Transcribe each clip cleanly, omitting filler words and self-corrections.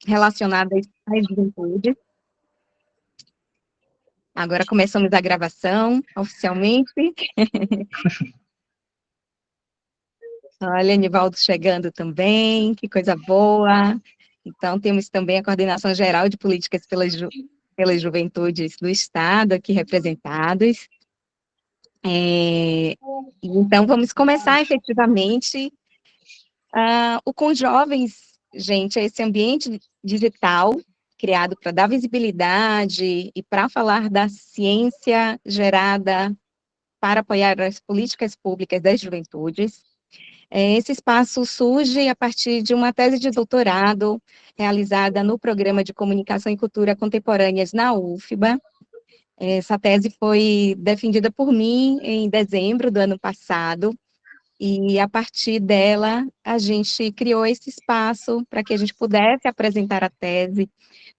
relacionadas à juventude. Agora começamos a gravação, oficialmente. Olha, Nivaldo chegando também, que coisa boa. Então, temos também a Coordenação Geral de Políticas pelas Juventudes do Estado aqui representados. Então, vamos começar efetivamente o Com Jovens, gente, é esse ambiente digital criado para dar visibilidade e para falar da ciência gerada para apoiar as políticas públicas das juventudes. Esse espaço surge a partir de uma tese de doutorado realizada no Programa de Comunicação e Cultura Contemporâneas na UFBA. Essa tese foi defendida por mim em dezembro do ano passado, e a partir dela a gente criou esse espaço para que a gente pudesse apresentar a tese,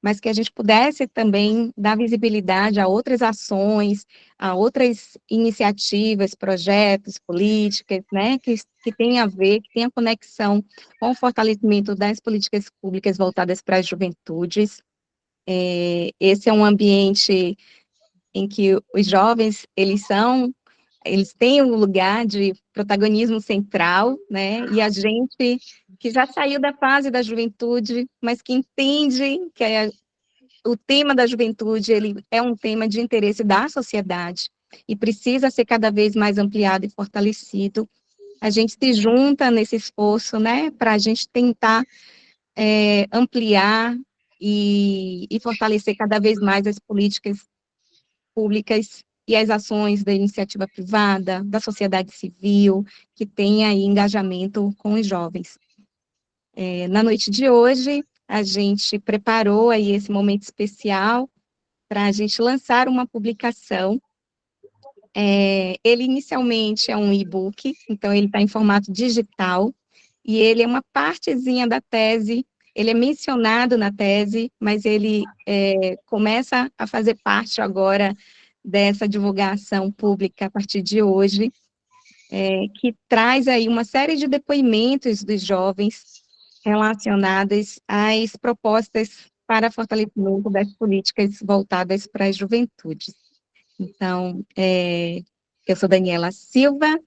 mas que a gente pudesse também dar visibilidade a outras ações, a outras iniciativas, projetos, políticas, né, que tem a ver, que tem a conexão com o fortalecimento das políticas públicas voltadas para as juventudes. Esse é um ambiente em que os jovens, eles têm um lugar de protagonismo central, né, e a gente que já saiu da fase da juventude, mas que entende que o tema da juventude, ele é um tema de interesse da sociedade e precisa ser cada vez mais ampliado e fortalecido. A gente se junta nesse esforço, né, para a gente tentar ampliar e fortalecer cada vez mais as políticas públicas e as ações da iniciativa privada, da sociedade civil, que tem aí engajamento com os jovens. Na noite de hoje, a gente preparou aí esse momento especial para a gente lançar uma publicação. Ele inicialmente é um e-book, então ele está em formato digital, e ele é uma partezinha da tese, ele é mencionado na tese, mas ele começa a fazer parte agora dessa divulgação pública a partir de hoje, que traz aí uma série de depoimentos dos jovens relacionadas às propostas para fortalecimento das políticas voltadas para as juventudes. Então, eu sou Daniela Silva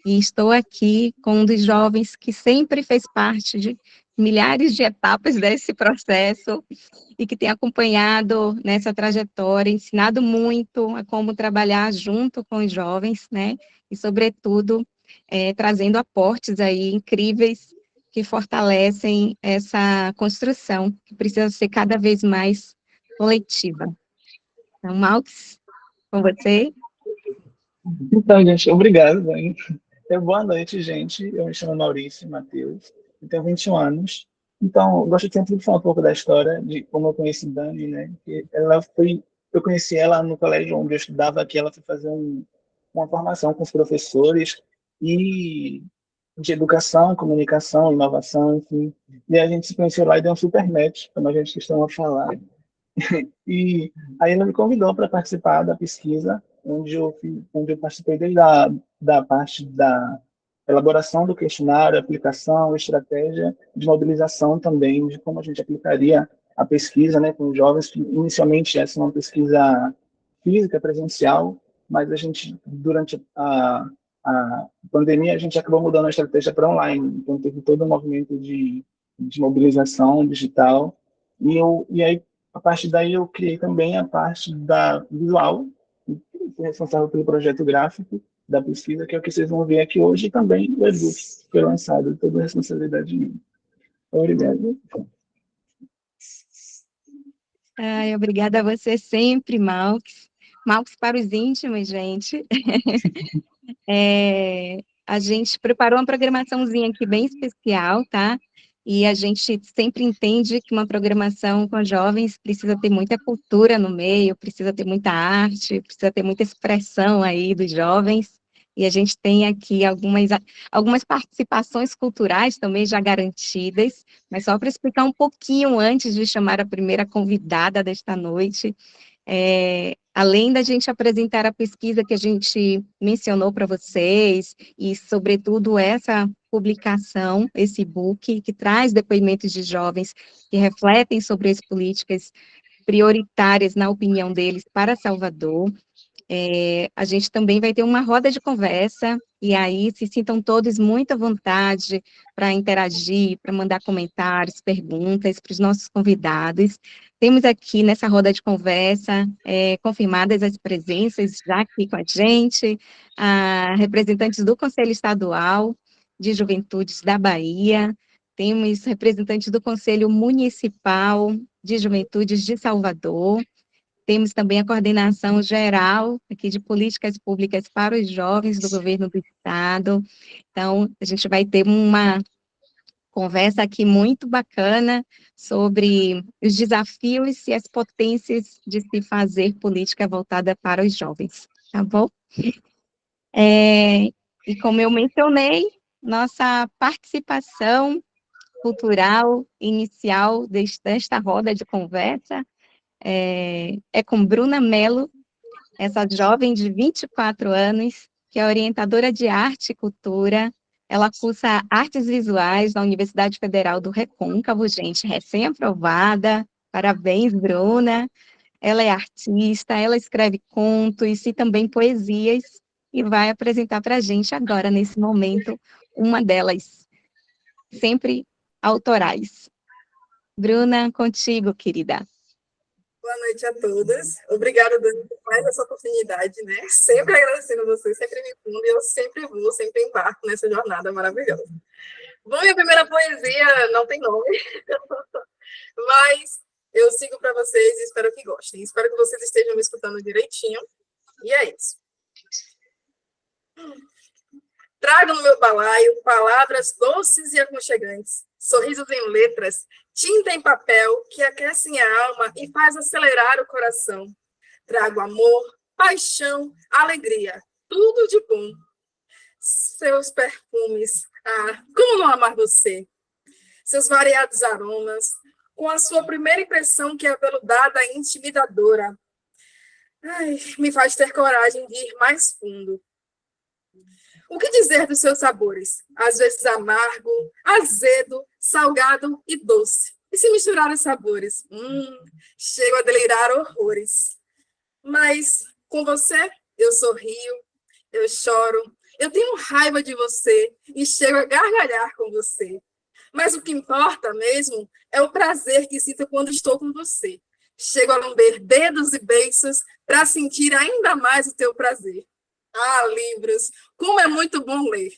e estou aqui com um dos jovens que sempre fez parte de milhares de etapas desse processo e que tem acompanhado nessa trajetória, ensinado muito a como trabalhar junto com os jovens, né? E, sobretudo, trazendo aportes aí incríveis que fortalecem essa construção, que precisa ser cada vez mais coletiva. Então, Malx, com você. Então, gente, obrigado, Dani. Boa noite, gente. Eu me chamo Maurício Matheus, eu tenho 21 anos. Então, eu gosto sempre de falar um pouco da história, de como eu conheci Dani, né? Eu conheci ela no colégio onde eu estudava, que ela foi fazer uma formação com os professores e de educação, comunicação, inovação, enfim. E a gente se conheceu lá e deu um super match, como a gente costuma falar. E aí ela me convidou para participar da pesquisa, onde eu participei desde da parte da elaboração do questionário, aplicação, estratégia de mobilização também, de como a gente aplicaria a pesquisa, né, com os jovens, que inicialmente essa é uma pesquisa física, presencial, mas a gente, durante a pandemia, a gente acabou mudando a estratégia para online, então teve todo um movimento de mobilização digital, e aí a partir daí eu criei também a parte da visual, fui responsável pelo projeto gráfico da pesquisa, que é o que vocês vão ver aqui hoje, e também o e-book que foi lançado, toda a responsabilidade minha. Obrigado. Ai, obrigada a você sempre, Malx. Malx para os íntimos, gente. A gente preparou uma programaçãozinha aqui bem especial, tá? E a gente sempre entende que uma programação com jovens precisa ter muita cultura no meio, precisa ter muita arte, precisa ter muita expressão aí dos jovens. E a gente tem aqui algumas participações culturais também já garantidas, mas só para explicar um pouquinho antes de chamar a primeira convidada desta noite, além da gente apresentar a pesquisa que a gente mencionou para vocês, e, sobretudo, essa publicação, esse e-book, que traz depoimentos de jovens que refletem sobre as políticas prioritárias, na opinião deles, para Salvador. A gente também vai ter uma roda de conversa, e aí se sintam todos muito à vontade para interagir, para mandar comentários, perguntas para os nossos convidados. Temos aqui nessa roda de conversa, confirmadas as presenças já aqui com a gente, representantes do Conselho Estadual de Juventudes da Bahia, temos representantes do Conselho Municipal de Juventudes de Salvador, temos também a coordenação geral aqui de políticas públicas para os jovens do governo do estado. Então, a gente vai ter uma conversa aqui muito bacana sobre os desafios e as potências de se fazer política voltada para os jovens, tá bom? E como eu mencionei, nossa participação cultural inicial desta roda de conversa é com Bruna Mello, essa jovem de 24 anos, que é orientadora de arte e cultura. Ela cursa artes visuais na Universidade Federal do Recôncavo, gente, recém-aprovada. Parabéns, Bruna. Ela é artista, ela escreve contos e também poesias, e vai apresentar para a gente agora, nesse momento, uma delas, sempre autorais. Bruna, contigo, querida. Boa noite a todas. Obrigada, Dani, por mais essa oportunidade, né? Sempre agradecendo a vocês, sempre me fundo e eu sempre embarco nessa jornada maravilhosa. Bom, minha primeira poesia não tem nome, mas eu sigo para vocês e espero que gostem. Espero que vocês estejam me escutando direitinho. E é isso. Trago no meu balaio palavras doces e aconchegantes, sorrisos em letras, tinta em papel que aquecem a alma e faz acelerar o coração. Trago amor, paixão, alegria, tudo de bom. Seus perfumes, como não amar você? Seus variados aromas, com a sua primeira impressão que é aveludada e intimidadora. Me faz ter coragem de ir mais fundo. O que dizer dos seus sabores? Às vezes amargo, azedo, salgado e doce. E se misturar os sabores? Chego a delirar horrores. Mas com você, eu sorrio, eu choro, eu tenho raiva de você e chego a gargalhar com você. Mas o que importa mesmo é o prazer que sinto quando estou com você. Chego a lamber dedos e beiços para sentir ainda mais o teu prazer. Livros, como é muito bom ler.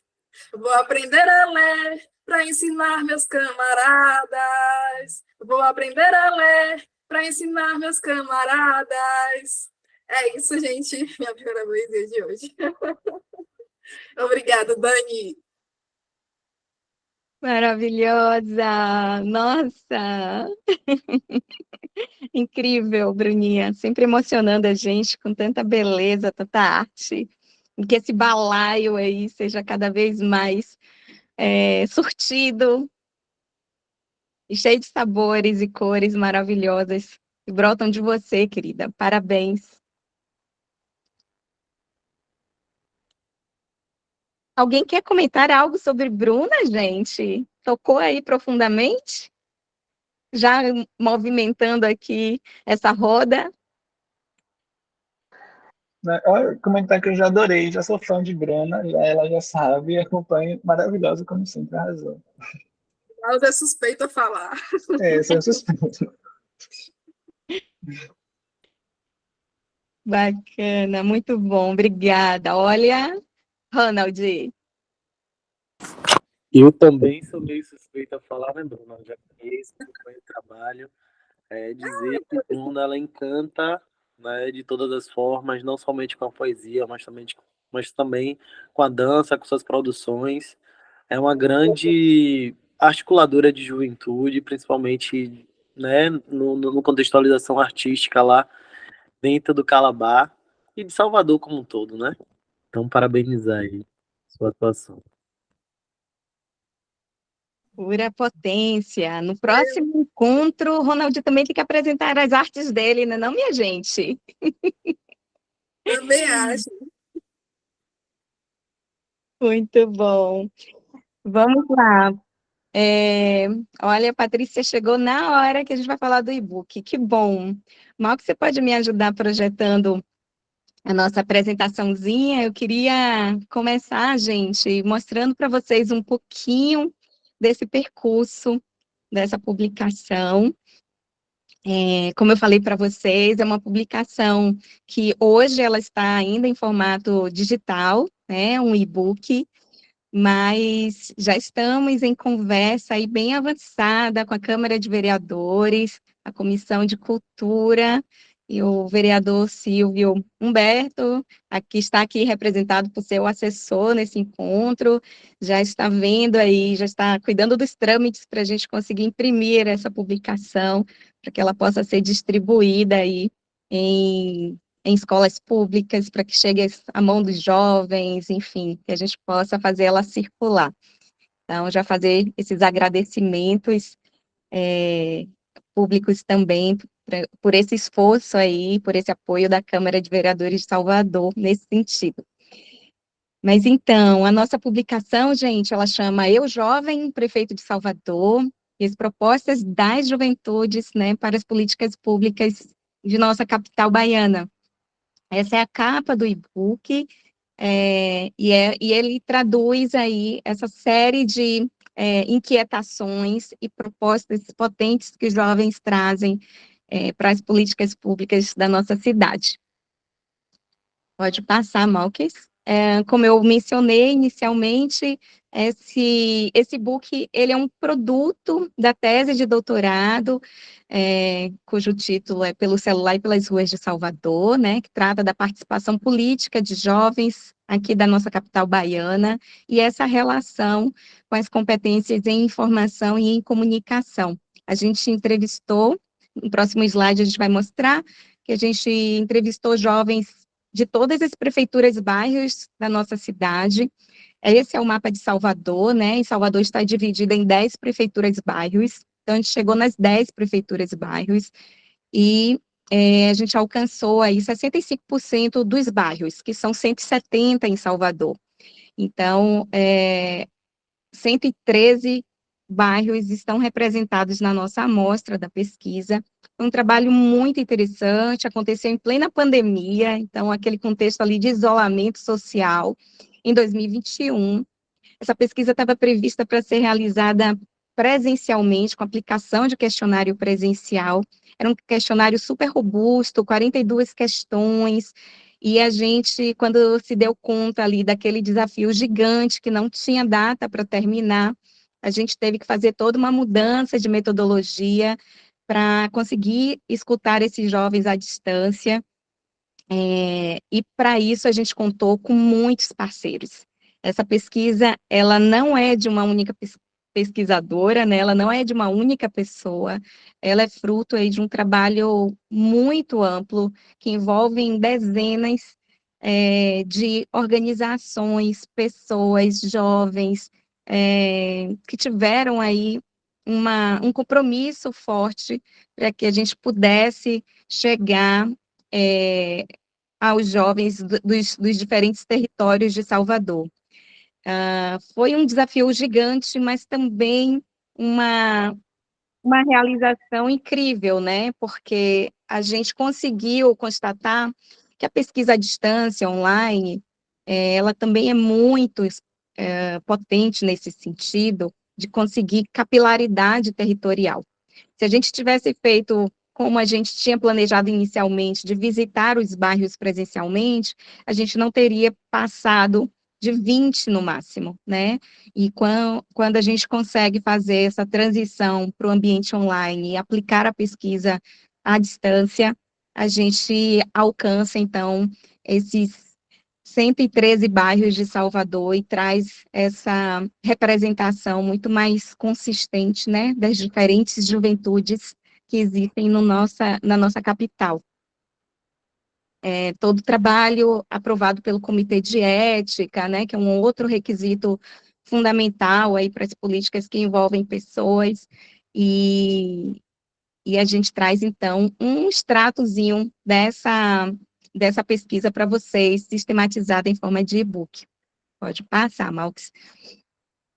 Vou aprender a ler para ensinar meus camaradas. Vou aprender a ler para ensinar meus camaradas. É isso, gente. Minha primeira poesia de hoje. Obrigada, Dani. Maravilhosa! Nossa! Incrível, Bruninha. Sempre emocionando a gente com tanta beleza, tanta arte. E que esse balaio aí seja cada vez mais surtido e cheio de sabores e cores maravilhosas que brotam de você, querida. Parabéns. Alguém quer comentar algo sobre Bruna, gente? Tocou aí profundamente? Já movimentando aqui essa roda? Olha, comentar que eu já adorei, já sou fã de Bruna, ela já sabe, acompanho, maravilhosa como sempre, arrasou. Ela é suspeita a falar. Sou suspeito. Bacana, muito bom, obrigada. Olha, Ronald. Eu também sou meio suspeito a falar, né, Bruna? Eu já conheço, acompanho o trabalho. Dizer que Bruna, ela encanta, né, de todas as formas, não somente com a poesia, mas também com a dança, com suas produções. É uma grande articuladora de juventude, principalmente, né, no contextualização artística lá dentro do Calabar e de Salvador como um todo, né? Então, parabenizar aí sua atuação. Pura potência. No próximo encontro, o Ronald também tem que apresentar as artes dele, não é não, minha gente? Também acho. Muito bom. Vamos lá. É, olha, a Patrícia chegou na hora que a gente vai falar do e-book. Que bom. Mal que você pode me ajudar projetando a nossa apresentaçãozinha. Eu queria começar, gente, mostrando para vocês um pouquinho desse percurso, dessa publicação. Como eu falei para vocês, é uma publicação que hoje ela está ainda em formato digital, né, um e-book, mas já estamos em conversa aí bem avançada com a Câmara de Vereadores, a Comissão de Cultura e o vereador Silvio Humberto, aqui está aqui representado por seu assessor nesse encontro, já está vendo aí, já está cuidando dos trâmites para a gente conseguir imprimir essa publicação, para que ela possa ser distribuída aí em escolas públicas, para que chegue à mão dos jovens, enfim, que a gente possa fazer ela circular. Então, já fazer esses agradecimentos públicos também por esse esforço aí, por esse apoio da Câmara de Vereadores de Salvador nesse sentido. Mas então, a nossa publicação, gente, ela chama Eu Jovem, Prefeito de Salvador, e as propostas das juventudes, né, para as políticas públicas de nossa capital baiana. Essa é a capa do e-book, e ele traduz aí essa série de inquietações e propostas potentes que os jovens trazem para as políticas públicas da nossa cidade. Pode passar, Malques. Como eu mencionei inicialmente, esse book ele é um produto da tese de doutorado, cujo título é Pelo Celular e pelas Ruas de Salvador, né, que trata da participação política de jovens aqui da nossa capital baiana, e essa relação com as competências em informação e em comunicação. A gente entrevistou, no próximo slide a gente vai mostrar, que a gente entrevistou jovens de todas as prefeituras e bairros da nossa cidade. Esse é o mapa de Salvador, né? E Salvador está dividido em 10 prefeituras e bairros. Então, a gente chegou nas 10 prefeituras e bairros e a gente alcançou aí 65% dos bairros, que são 170 em Salvador. Então, 113 bairros estão representados na nossa amostra da pesquisa. Foi um trabalho muito interessante, aconteceu em plena pandemia, então aquele contexto ali de isolamento social, em 2021. Essa pesquisa estava prevista para ser realizada presencialmente, com aplicação de questionário presencial. Era um questionário super robusto, 42 questões, e a gente, quando se deu conta ali daquele desafio gigante, que não tinha data para terminar, a gente teve que fazer toda uma mudança de metodologia para conseguir escutar esses jovens à distância, e para isso a gente contou com muitos parceiros. Essa pesquisa, ela não é de uma única pesquisadora, né? Ela não é de uma única pessoa, ela é fruto aí de um trabalho muito amplo, que envolve dezenas de organizações, pessoas, jovens, que tiveram aí um compromisso forte para que a gente pudesse chegar aos jovens dos diferentes territórios de Salvador. Foi um desafio gigante, mas também uma, uma realização incrível, né? Porque a gente conseguiu constatar que a pesquisa à distância, online, ela também é muito potente nesse sentido de conseguir capilaridade territorial. Se a gente tivesse feito como a gente tinha planejado inicialmente, de visitar os bairros presencialmente, a gente não teria passado de 20 no máximo, né? E quando a gente consegue fazer essa transição para o ambiente online e aplicar a pesquisa à distância, a gente alcança, então, esses 113 bairros de Salvador e traz essa representação muito mais consistente, né, das diferentes juventudes que existem na nossa capital. Todo trabalho aprovado pelo Comitê de Ética, né, que é um outro requisito fundamental aí para as políticas que envolvem pessoas, e a gente traz, então, um extratozinho dessa pesquisa para vocês, sistematizada em forma de e-book. Pode passar, Malx.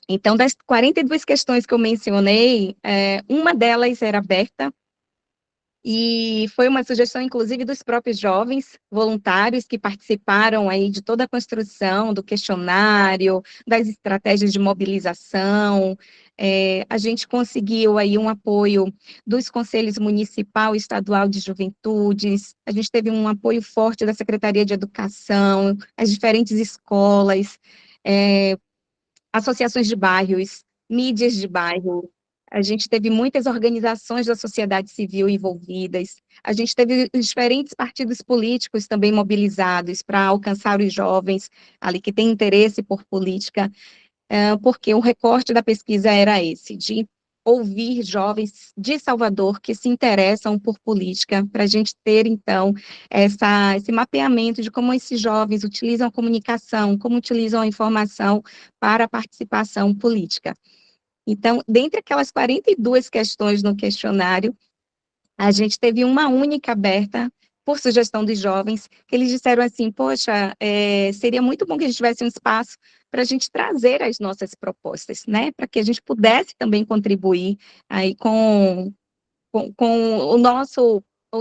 Então, das 42 questões que eu mencionei, uma delas era aberta, e foi uma sugestão, inclusive, dos próprios jovens voluntários que participaram aí de toda a construção do questionário, das estratégias de mobilização. A gente conseguiu aí um apoio dos conselhos municipal e estadual de juventudes, a gente teve um apoio forte da Secretaria de Educação, as diferentes escolas, associações de bairros, mídias de bairro, a gente teve muitas organizações da sociedade civil envolvidas, a gente teve os diferentes partidos políticos também mobilizados para alcançar os jovens ali que têm interesse por política, porque o recorte da pesquisa era esse, de ouvir jovens de Salvador que se interessam por política, para a gente ter, então, esse mapeamento de como esses jovens utilizam a comunicação, como utilizam a informação para a participação política. Então, dentre aquelas 42 questões no questionário, a gente teve uma única aberta, por sugestão dos jovens, que eles disseram assim, poxa, seria muito bom que a gente tivesse um espaço para a gente trazer as nossas propostas, né, para que a gente pudesse também contribuir aí com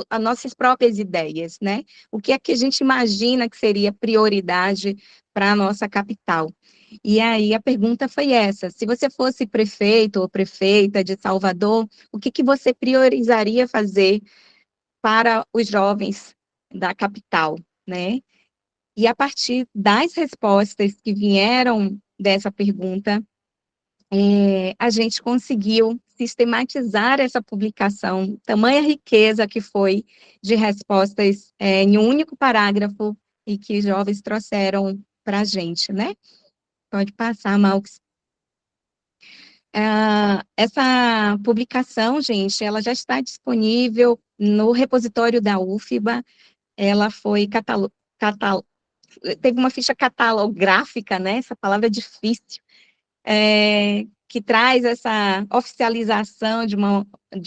as nossas próprias ideias, né, o que é que a gente imagina que seria prioridade para a nossa capital. E aí a pergunta foi essa, se você fosse prefeito ou prefeita de Salvador, o que que você priorizaria fazer para os jovens da capital, né? E a partir das respostas que vieram dessa pergunta, a gente conseguiu sistematizar essa publicação, tamanha riqueza que foi de respostas em um único parágrafo e que os jovens trouxeram para a gente, né? Pode passar, Malx. Essa publicação, gente, ela já está disponível no repositório da UFBA, ela foi teve uma ficha catalográfica, né, essa palavra é difícil, que traz essa oficialização de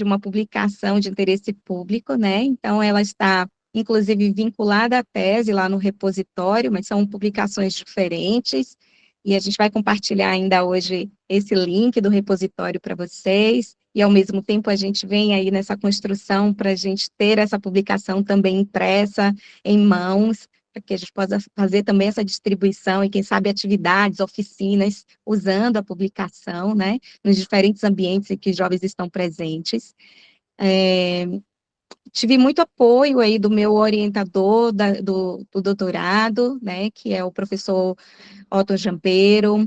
uma publicação de interesse público, né, então ela está, inclusive, vinculada à tese lá no repositório, mas são publicações diferentes, e a gente vai compartilhar ainda hoje esse link do repositório para vocês, e ao mesmo tempo a gente vem aí nessa construção para a gente ter essa publicação também impressa em mãos, para que a gente possa fazer também essa distribuição e, quem sabe, atividades, oficinas, usando a publicação, né, nos diferentes ambientes em que os jovens estão presentes. Tive muito apoio aí do meu orientador do doutorado, né, que é o professor Otto Jampeiro,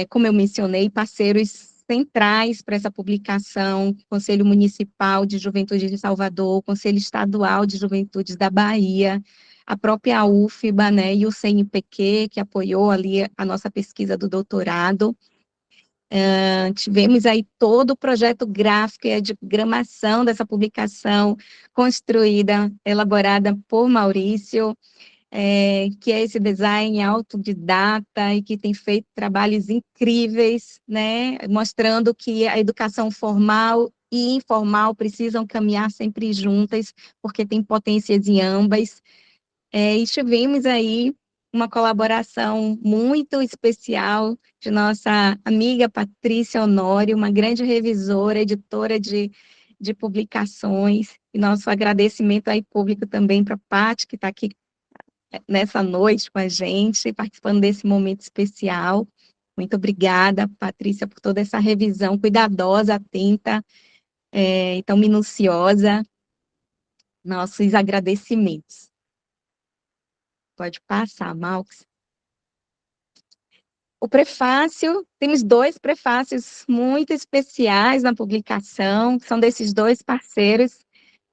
como eu mencionei, parceiros centrais para essa publicação, Conselho Municipal de Juventude de Salvador, Conselho Estadual de Juventudes da Bahia, a própria UFBA, né, e o CNPq, que apoiou ali a nossa pesquisa do doutorado. Tivemos aí todo o projeto gráfico e a diagramação dessa publicação, construída, elaborada por Maurício, que é esse design autodidata e que tem feito trabalhos incríveis, né, mostrando que a educação formal e informal precisam caminhar sempre juntas, porque tem potências em ambas. E tivemos aí uma colaboração muito especial de nossa amiga Patrícia Honório, uma grande revisora, editora de publicações, e nosso agradecimento aí público também para a Paty, que está aqui nessa noite com a gente, participando desse momento especial. Muito obrigada, Patrícia, por toda essa revisão cuidadosa, atenta, e tão minuciosa. Nossos agradecimentos. Pode passar, Malx. O prefácio, temos 2 prefácios muito especiais na publicação, são desses 2 parceiros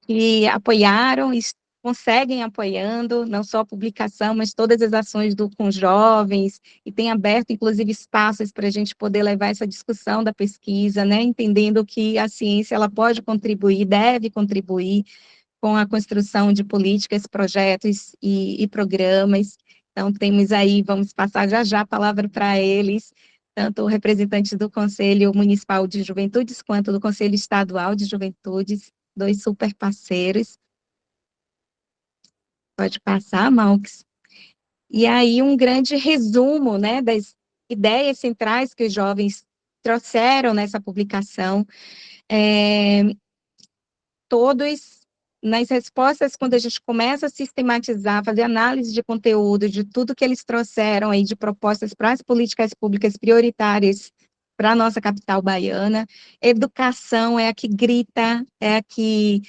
que apoiaram e conseguem apoiando, não só a publicação, mas todas as ações com jovens, e tem aberto, inclusive, espaços para a gente poder levar essa discussão da pesquisa, né, entendendo que a ciência ela pode contribuir, deve contribuir com a construção de políticas, projetos e programas. Então, temos aí, vamos passar já já a palavra para eles, tanto representantes do Conselho Municipal de Juventudes, quanto do Conselho Estadual de Juventudes, 2 super parceiros. Pode passar, Malx. E aí, um grande resumo, né, ideias centrais que os jovens trouxeram nessa publicação, todos nas respostas, quando a gente começa a sistematizar, fazer análise de conteúdo, de tudo que eles trouxeram aí de propostas para as políticas públicas prioritárias para a nossa capital baiana, educação é a que grita, é a que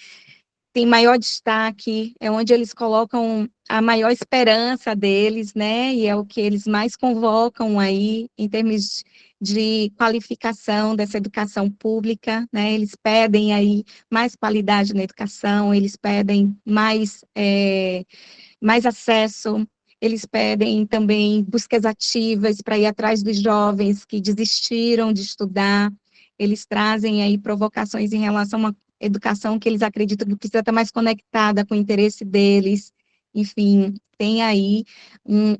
tem maior destaque, é onde eles colocam a maior esperança deles, né, e é o que eles mais convocam aí, em termos de qualificação dessa educação pública, né, eles pedem aí mais qualidade na educação, eles pedem mais acesso, eles pedem também buscas ativas para ir atrás dos jovens que desistiram de estudar, eles trazem aí provocações em relação a educação que eles acreditam que precisa estar mais conectada com o interesse deles, enfim, tem aí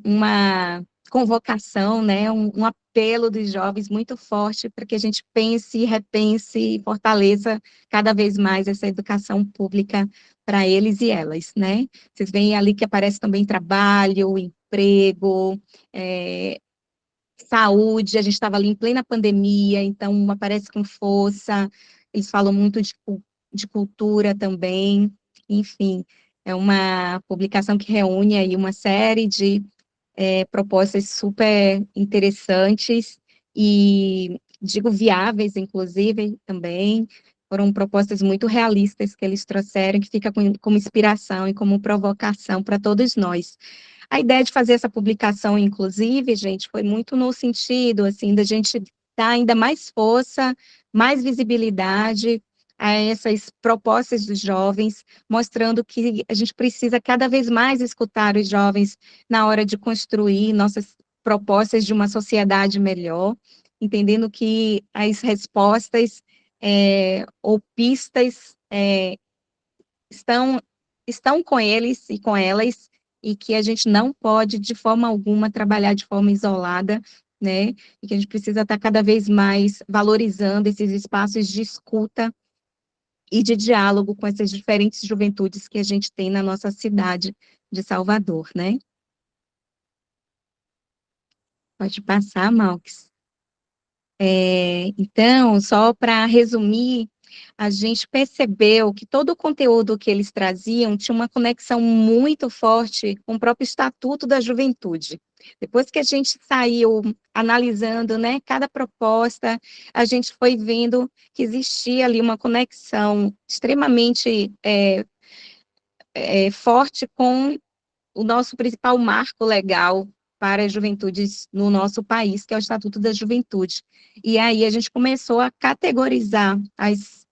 uma convocação, né, um apelo dos jovens muito forte para que a gente pense, repense e fortaleça cada vez mais essa educação pública para eles e elas, né? Vocês veem ali que aparece também trabalho, emprego, saúde, a gente estava ali em plena pandemia, então aparece com força, eles falam muito de cultura também, enfim, é uma publicação que reúne aí uma série de propostas super interessantes e, digo, viáveis, inclusive, também, foram propostas muito realistas que eles trouxeram, que fica como inspiração e como provocação para todos nós. A ideia de fazer essa publicação, inclusive, gente, foi muito no sentido, assim, da gente dar ainda mais força, mais visibilidade a essas propostas dos jovens, mostrando que a gente precisa cada vez mais escutar os jovens na hora de construir nossas propostas de uma sociedade melhor, entendendo que as respostas ou pistas estão com eles e com elas, e que a gente não pode, de forma alguma, trabalhar de forma isolada, né, e que a gente precisa estar cada vez mais valorizando esses espaços de escuta e de diálogo com essas diferentes juventudes que a gente tem na nossa cidade de Salvador, né. Pode passar, Malques. Então, só para resumir, a gente percebeu que todo o conteúdo que eles traziam tinha uma conexão muito forte com o próprio Estatuto da Juventude. Depois que a gente saiu analisando, né, cada proposta, a gente foi vendo que existia ali uma conexão extremamente forte com o nosso principal marco legal para as juventudes no nosso país, que é o Estatuto da Juventude. E aí a gente começou a categorizar as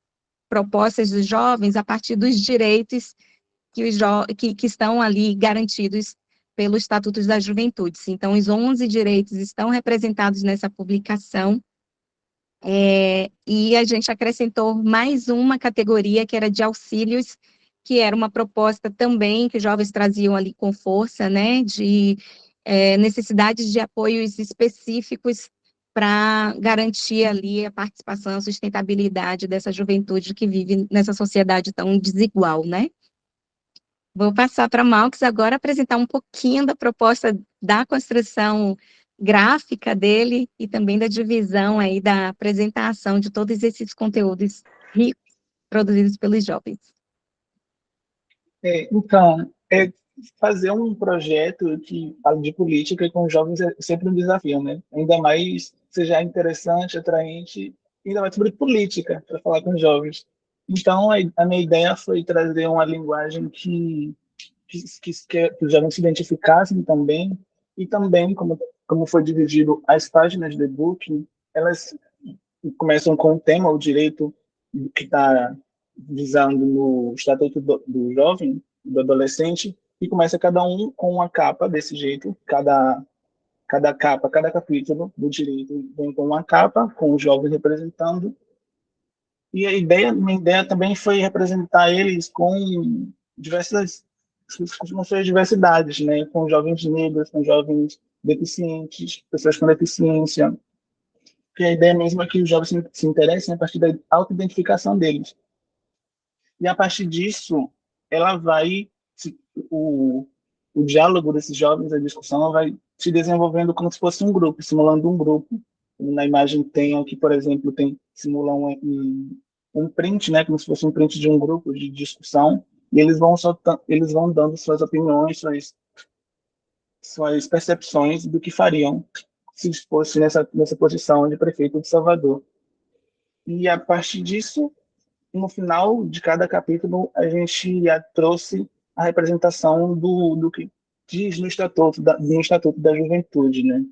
propostas dos jovens a partir dos direitos que estão ali garantidos pelo Estatuto da Juventude. Então, os 11 direitos estão representados nessa publicação, e a gente acrescentou mais uma categoria, que era de auxílios, que era uma proposta também que os jovens traziam ali com força, né, de necessidades de apoios específicos para garantir ali a participação, a sustentabilidade dessa juventude que vive nessa sociedade tão desigual, né. Vou passar para Malques agora apresentar um pouquinho da proposta da construção gráfica dele e também da divisão aí da apresentação de todos esses conteúdos ricos produzidos pelos jovens. Então, fazer um projeto que fala de política com jovens é sempre um desafio, né? Ainda mais seja interessante, atraente, ainda mais sobre política, para falar com jovens. Então, a minha ideia foi trazer uma linguagem que os jovens se identificassem também, e também, como foi dividido as páginas do e-book, elas começam com o tema, o direito que está visando no Estatuto do Jovem, do Adolescente, e começa cada um com uma capa desse jeito, cada capa, cada capítulo do direito vem com uma capa, com os jovens representando, e minha ideia também foi representar eles com suas diversidades, né? Com jovens negros, com jovens deficientes, pessoas com deficiência, que a ideia mesmo é que os jovens se interessem a partir da autoidentificação deles. E a partir disso, ela vai, o o diálogo desses jovens, a discussão vai se desenvolvendo como se fosse um grupo, simulando um grupo. Na imagem tem aqui, por exemplo, simula um print, né, como se fosse um print de um grupo de discussão, e eles vão dando suas opiniões, suas percepções do que fariam se fosse nessa posição de prefeito de Salvador. E a partir disso, no final de cada capítulo, a gente trouxe a representação do que diz no Estatuto da Juventude, né?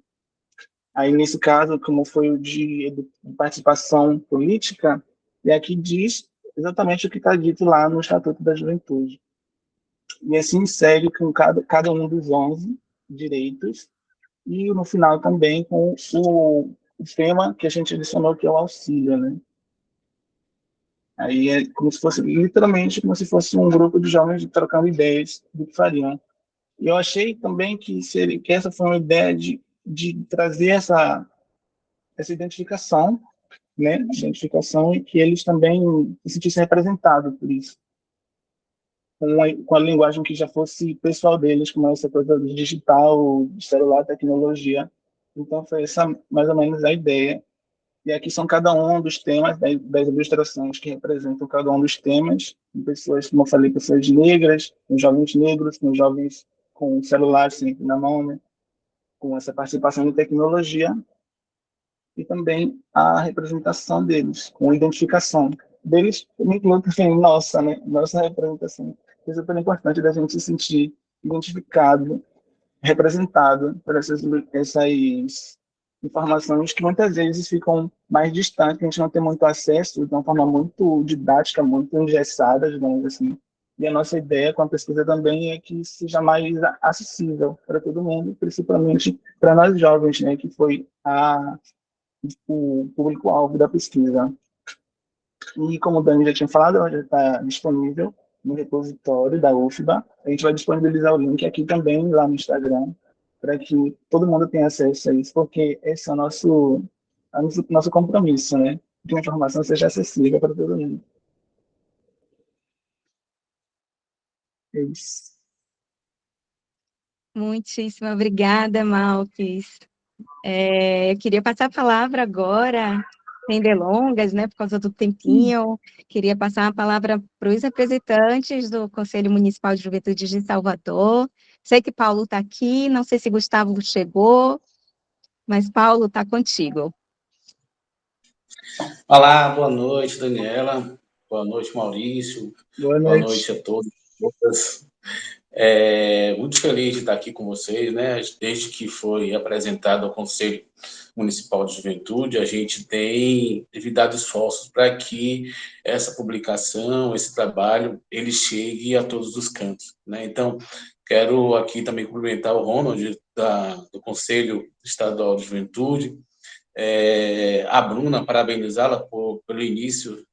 Aí, nesse caso, como foi o de participação política, e aqui diz exatamente o que está dito lá no Estatuto da Juventude. E assim segue com cada um dos 11 direitos, e no final também com o tema que a gente adicionou, que é o auxílio, né? Aí é como se fosse, literalmente, como se fosse um grupo de jovens trocando ideias do que fariam. E eu achei também que essa foi uma ideia de trazer essa identificação, né? Identificação, e que eles também se sentissem representados por isso. Com a linguagem que já fosse pessoal deles, como essa coisa do digital, do celular, tecnologia. Então, foi essa mais ou menos a ideia. E aqui são cada um dos temas das ilustrações que representam cada um dos temas, de pessoas, como eu falei, pessoas negras, com jovens negros, com jovens com celular sempre na mão, né? Com essa participação de tecnologia, e também a representação deles, com a identificação deles, incluindo também nossa, né? Nossa representação. É super importante da gente se sentir identificado, representado por essas informações que muitas vezes ficam mais distantes, que a gente não tem muito acesso, de uma forma muito didática, muito engessada, digamos assim. E a nossa ideia com a pesquisa também é que seja mais acessível para todo mundo, principalmente para nós jovens, né, que foi o público-alvo da pesquisa. E como o Dani já tinha falado, ela já está disponível no repositório da UFBA. A gente vai disponibilizar o link aqui também, lá no Instagram, para que todo mundo tenha acesso a isso, porque esse é o nosso compromisso, né? Que a informação seja acessível para todo mundo. É isso. Muitíssimo obrigada, Malques. Eu queria passar a palavra agora, sem delongas, né, por causa do tempinho, queria passar a palavra para os representantes do Conselho Municipal de Juventude de Salvador. Sei que Paulo está aqui, não sei se Gustavo chegou, mas Paulo, está contigo. Olá, boa noite, Daniela. Boa noite, Maurício. Boa Boa noite. noite a todos. Muito feliz de estar aqui com vocês, né? Desde que foi apresentado ao Conselho Municipal de Juventude, a gente tem dado esforços para que essa publicação, esse trabalho, ele chegue a todos os cantos, né? Então, quero aqui também cumprimentar o Ronald, do Conselho Estadual de Juventude, a Bruna, parabenizá-la pelo início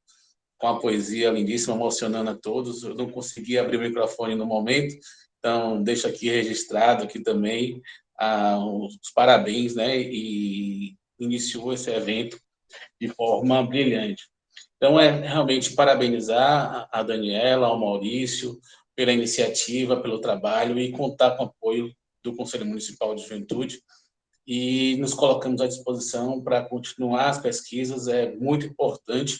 com a poesia lindíssima, emocionando a todos. Eu não consegui abrir o microfone no momento, então deixo aqui registrado aqui também os parabéns, né? E iniciou esse evento de forma brilhante. Então, realmente parabenizar a Daniela, ao Maurício, pela iniciativa, pelo trabalho e contar com o apoio do Conselho Municipal de Juventude. E nos colocamos à disposição para continuar as pesquisas. É muito importante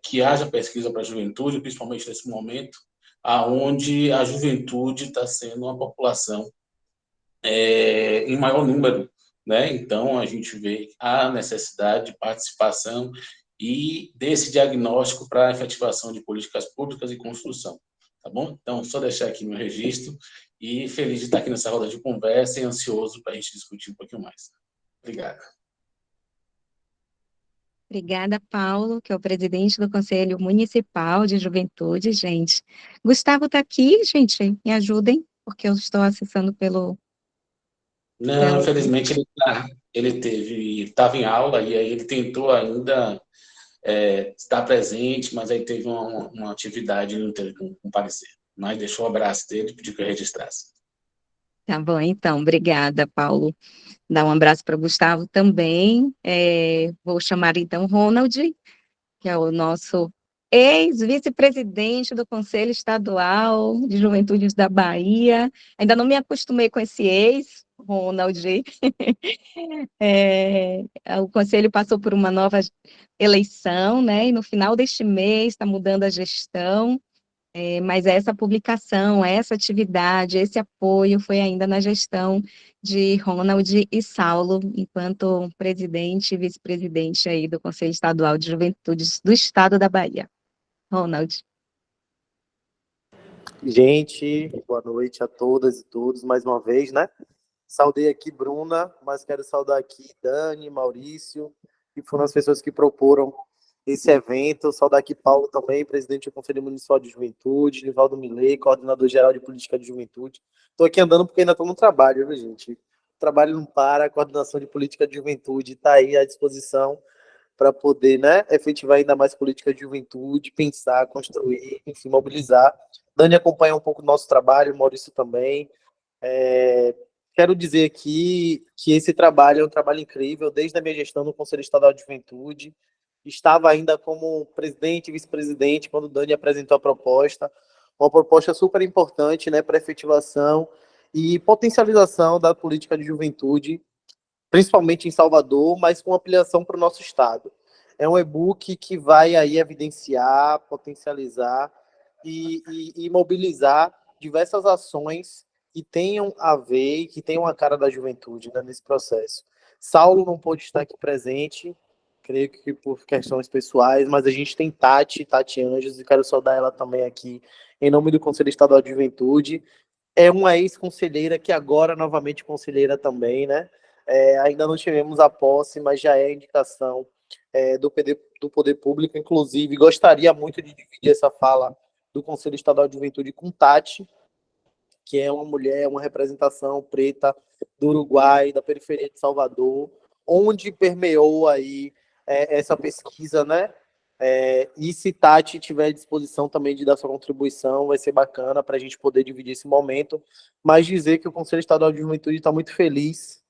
que haja pesquisa para a juventude, principalmente nesse momento, aonde a juventude está sendo uma população em maior número, né? Então, a gente vê a necessidade de participação e desse diagnóstico para a efetivação de políticas públicas e construção, tá bom? Então, só deixar aqui meu registro e feliz de estar aqui nessa roda de conversa e ansioso para a gente discutir um pouquinho mais. Obrigado. Obrigada, Paulo, que é o presidente do Conselho Municipal de Juventude, gente. Gustavo está aqui, gente, me ajudem, porque eu estou acessando pelo... Não, infelizmente ele estava em aula e aí ele tentou ainda estar presente, mas aí teve uma atividade e não teve como comparecer. Mas deixou o abraço dele e pediu que eu registrasse. Tá bom, então, obrigada, Paulo. Dá um abraço para o Gustavo também. Vou chamar, então, Ronald, que é o nosso ex-vice-presidente do Conselho Estadual de Juventude da Bahia. Ainda não me acostumei com esse ex, Ronald. O Conselho passou por uma nova eleição, né? E no final deste mês está mudando a gestão. Mas essa publicação, essa atividade, esse apoio foi ainda na gestão de Ronald e Saulo, enquanto presidente e vice-presidente aí do Conselho Estadual de Juventudes do Estado da Bahia. Ronald. Gente, boa noite a todas e todos, mais uma vez, né? Saudei aqui Bruna, mas quero saudar aqui Dani, Maurício, que foram as pessoas que proporam esse evento. Saudar aqui Paulo também, presidente do Conselho Municipal de Juventude, Nivaldo Milei, coordenador-geral de Política de Juventude. Estou aqui andando porque ainda estou no trabalho, viu, gente? O trabalho não para, a coordenação de Política de Juventude está aí à disposição para poder, né, efetivar ainda mais política de juventude, pensar, construir, enfim, mobilizar. Dani acompanha um pouco do nosso trabalho, Maurício também. Quero dizer aqui que esse trabalho é um trabalho incrível, desde a minha gestão no Conselho Estadual de Juventude. Estava ainda como presidente e vice-presidente quando o Dani apresentou a proposta, uma proposta super importante, né, para efetivação e potencialização da política de juventude, principalmente em Salvador, mas com ampliação para o nosso estado. É um e-book que vai aí evidenciar, potencializar e mobilizar diversas ações que tenham a ver e que tenham a cara da juventude, né, nesse processo. Saulo não pôde estar aqui presente, creio que por questões pessoais, mas a gente tem Tati Anjos, e quero saudar ela também aqui, em nome do Conselho Estadual de Juventude. É uma ex-conselheira que agora novamente conselheira também, né? Ainda não tivemos a posse, mas já é indicação do poder público. Inclusive, gostaria muito de dividir essa fala do Conselho Estadual de Juventude com Tati, que é uma mulher, uma representação preta do Uruguai, da periferia de Salvador, onde permeou aí essa pesquisa, né? E se Tati tiver disposição também de dar sua contribuição, vai ser bacana para a gente poder dividir esse momento, mas dizer que o Conselho Estadual de Juventude está muito feliz,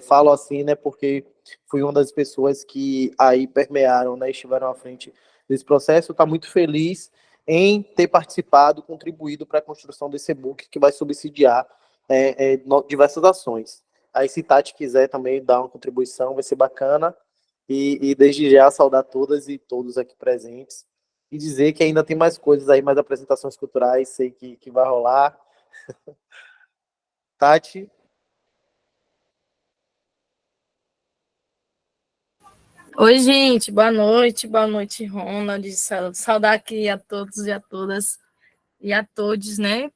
falo assim, né, porque fui uma das pessoas que aí permearam, né, estiveram à frente desse processo, está muito feliz em ter participado, contribuído para a construção desse e-book que vai subsidiar diversas ações. Aí se Tati quiser também dar uma contribuição, vai ser bacana. E desde já saudar todas e todos aqui presentes e dizer que ainda tem mais coisas aí, mais apresentações culturais, sei que vai rolar. Tati? Oi, gente, boa noite, Ronald. Saudar aqui a todos e a todas e a todos, né,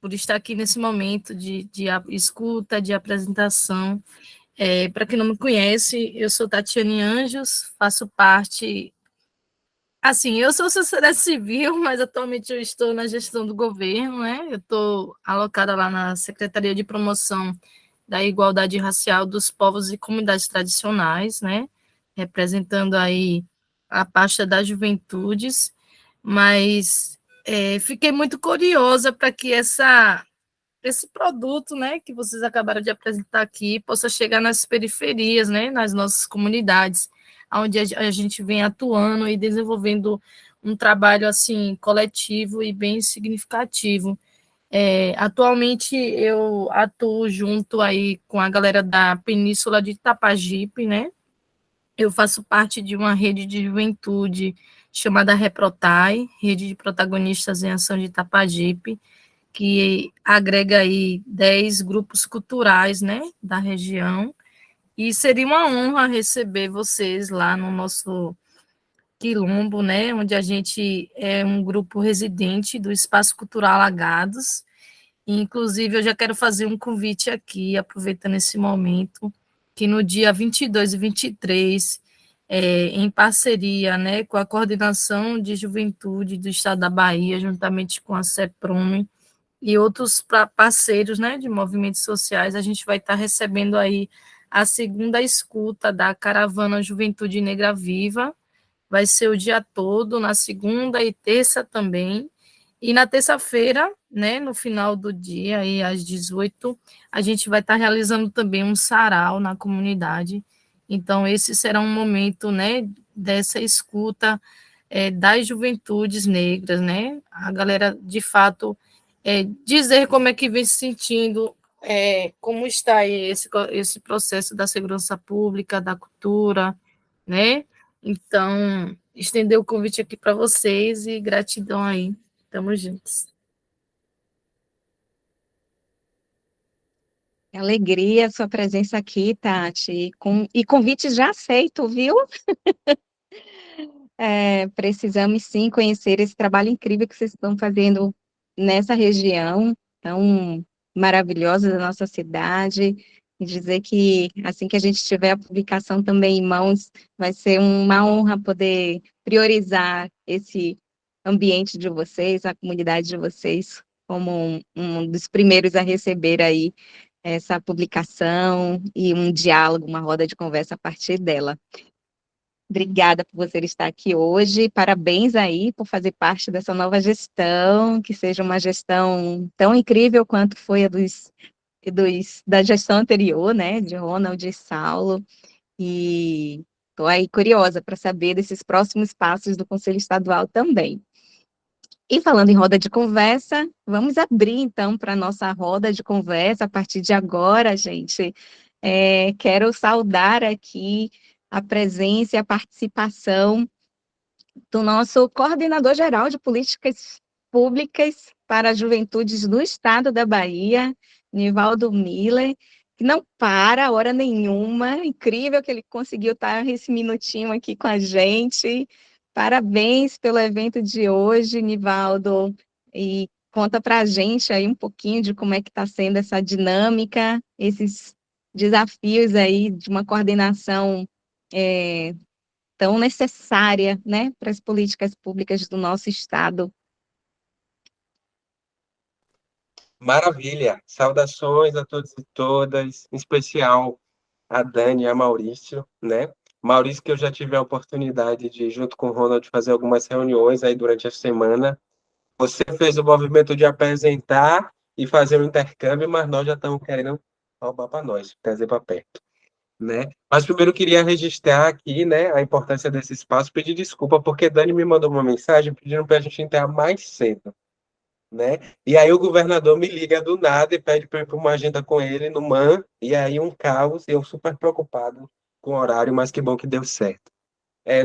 por estar aqui nesse momento de escuta, de apresentação. Para quem não me conhece, eu sou Tatiane Anjos, faço parte. Assim, eu sou sociedade civil, mas atualmente eu estou na gestão do governo, né? Eu estou alocada lá na Secretaria de Promoção da Igualdade Racial dos Povos e Comunidades Tradicionais, né? Representando aí a pasta das juventudes, mas fiquei muito curiosa para que esse produto, né, que vocês acabaram de apresentar aqui, possa chegar nas periferias, né, nas nossas comunidades, onde a gente vem atuando e desenvolvendo um trabalho assim coletivo e bem significativo. Atualmente eu atuo junto aí com a galera da Península de Itapajipe, né? Eu faço parte de uma rede de juventude chamada Reprotai, Rede de Protagonistas em Ação de Itapajipe, que agrega aí 10 grupos culturais, né, da região, e seria uma honra receber vocês lá no nosso quilombo, né, onde a gente é um grupo residente do Espaço Cultural Alagados, e, inclusive eu já quero fazer um convite aqui, aproveitando esse momento, que no dia 22 e 23, em parceria, né, com a Coordenação de Juventude do Estado da Bahia, juntamente com a CEPROME, e outros parceiros, né, de movimentos sociais, a gente vai estar recebendo aí a segunda escuta da Caravana Juventude Negra Viva, vai ser o dia todo, na segunda e terça também, e na terça-feira, né, no final do dia, aí às 18, a gente vai estar realizando também um sarau na comunidade, então esse será um momento, né, dessa escuta das juventudes negras, né? A galera, de fato, dizer como é que vem se sentindo, como está aí esse processo da segurança pública, da cultura, né? Então, estender o convite aqui para vocês e gratidão aí. Tamo juntos. Que alegria a sua presença aqui, Tati. E convite já aceito, viu? Precisamos sim conhecer esse trabalho incrível que vocês estão fazendo nessa região tão maravilhosa da nossa cidade. E dizer que assim que a gente tiver a publicação também em mãos, vai ser uma honra poder priorizar esse ambiente de vocês, a comunidade de vocês, como um dos primeiros a receber aí essa publicação e um diálogo, uma roda de conversa a partir dela. Obrigada por você estar aqui hoje, parabéns aí por fazer parte dessa nova gestão, que seja uma gestão tão incrível quanto foi a da gestão anterior, né, de Ronald e Saulo, e estou aí curiosa para saber desses próximos passos do Conselho Estadual também. E falando em roda de conversa, vamos abrir então para a nossa roda de conversa a partir de agora, gente. Quero saudar aqui a presença e a participação do nosso coordenador geral de políticas públicas para as juventudes do estado da Bahia, Nivaldo Miller, que não para hora nenhuma. Incrível que ele conseguiu estar esse minutinho aqui com a gente. Parabéns pelo evento de hoje, Nivaldo, e conta para a gente aí um pouquinho de como é que está sendo essa dinâmica, esses desafios aí de uma coordenação tão necessária, né, para as políticas públicas do nosso estado. Maravilha! Saudações a todos e todas, em especial a Dani e a Maurício, né? Maurício, que eu já tive a oportunidade de, junto com o Ronald, fazer algumas reuniões aí durante a semana. Você fez o movimento de apresentar e fazer o intercâmbio, mas nós já estamos querendo roubar para nós, trazer para perto, né? Mas primeiro eu queria registrar aqui, né, a importância desse espaço, pedir desculpa, porque Dani me mandou uma mensagem pedindo para a gente entrar mais cedo, né? E aí o governador me liga do nada e pede para eu ir para uma agenda com ele no MAN, e aí um caos, e eu super preocupado com o horário, mas que bom que deu certo.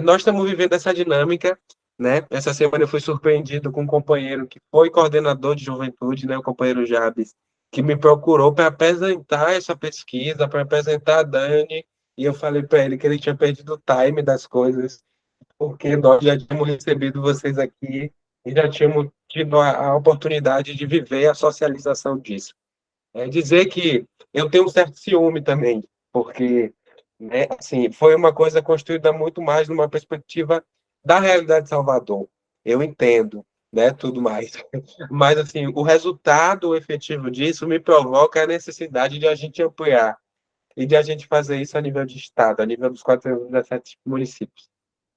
Nós estamos vivendo essa dinâmica, né? Essa semana eu fui surpreendido com um companheiro que foi coordenador de juventude, né? O companheiro Jabes, que me procurou para apresentar essa pesquisa, para apresentar a Dani, e eu falei para ele que ele tinha perdido o time das coisas, porque nós já tínhamos recebido vocês aqui e já tínhamos tido a oportunidade de viver a socialização disso. Dizer que eu tenho um certo ciúme também, porque, né, assim, foi uma coisa construída muito mais numa perspectiva da realidade de Salvador. Eu entendo, né, tudo mais. Mas, assim, o resultado efetivo disso me provoca a necessidade de a gente ampliar e de a gente fazer isso a nível de Estado, a nível dos 417 municípios,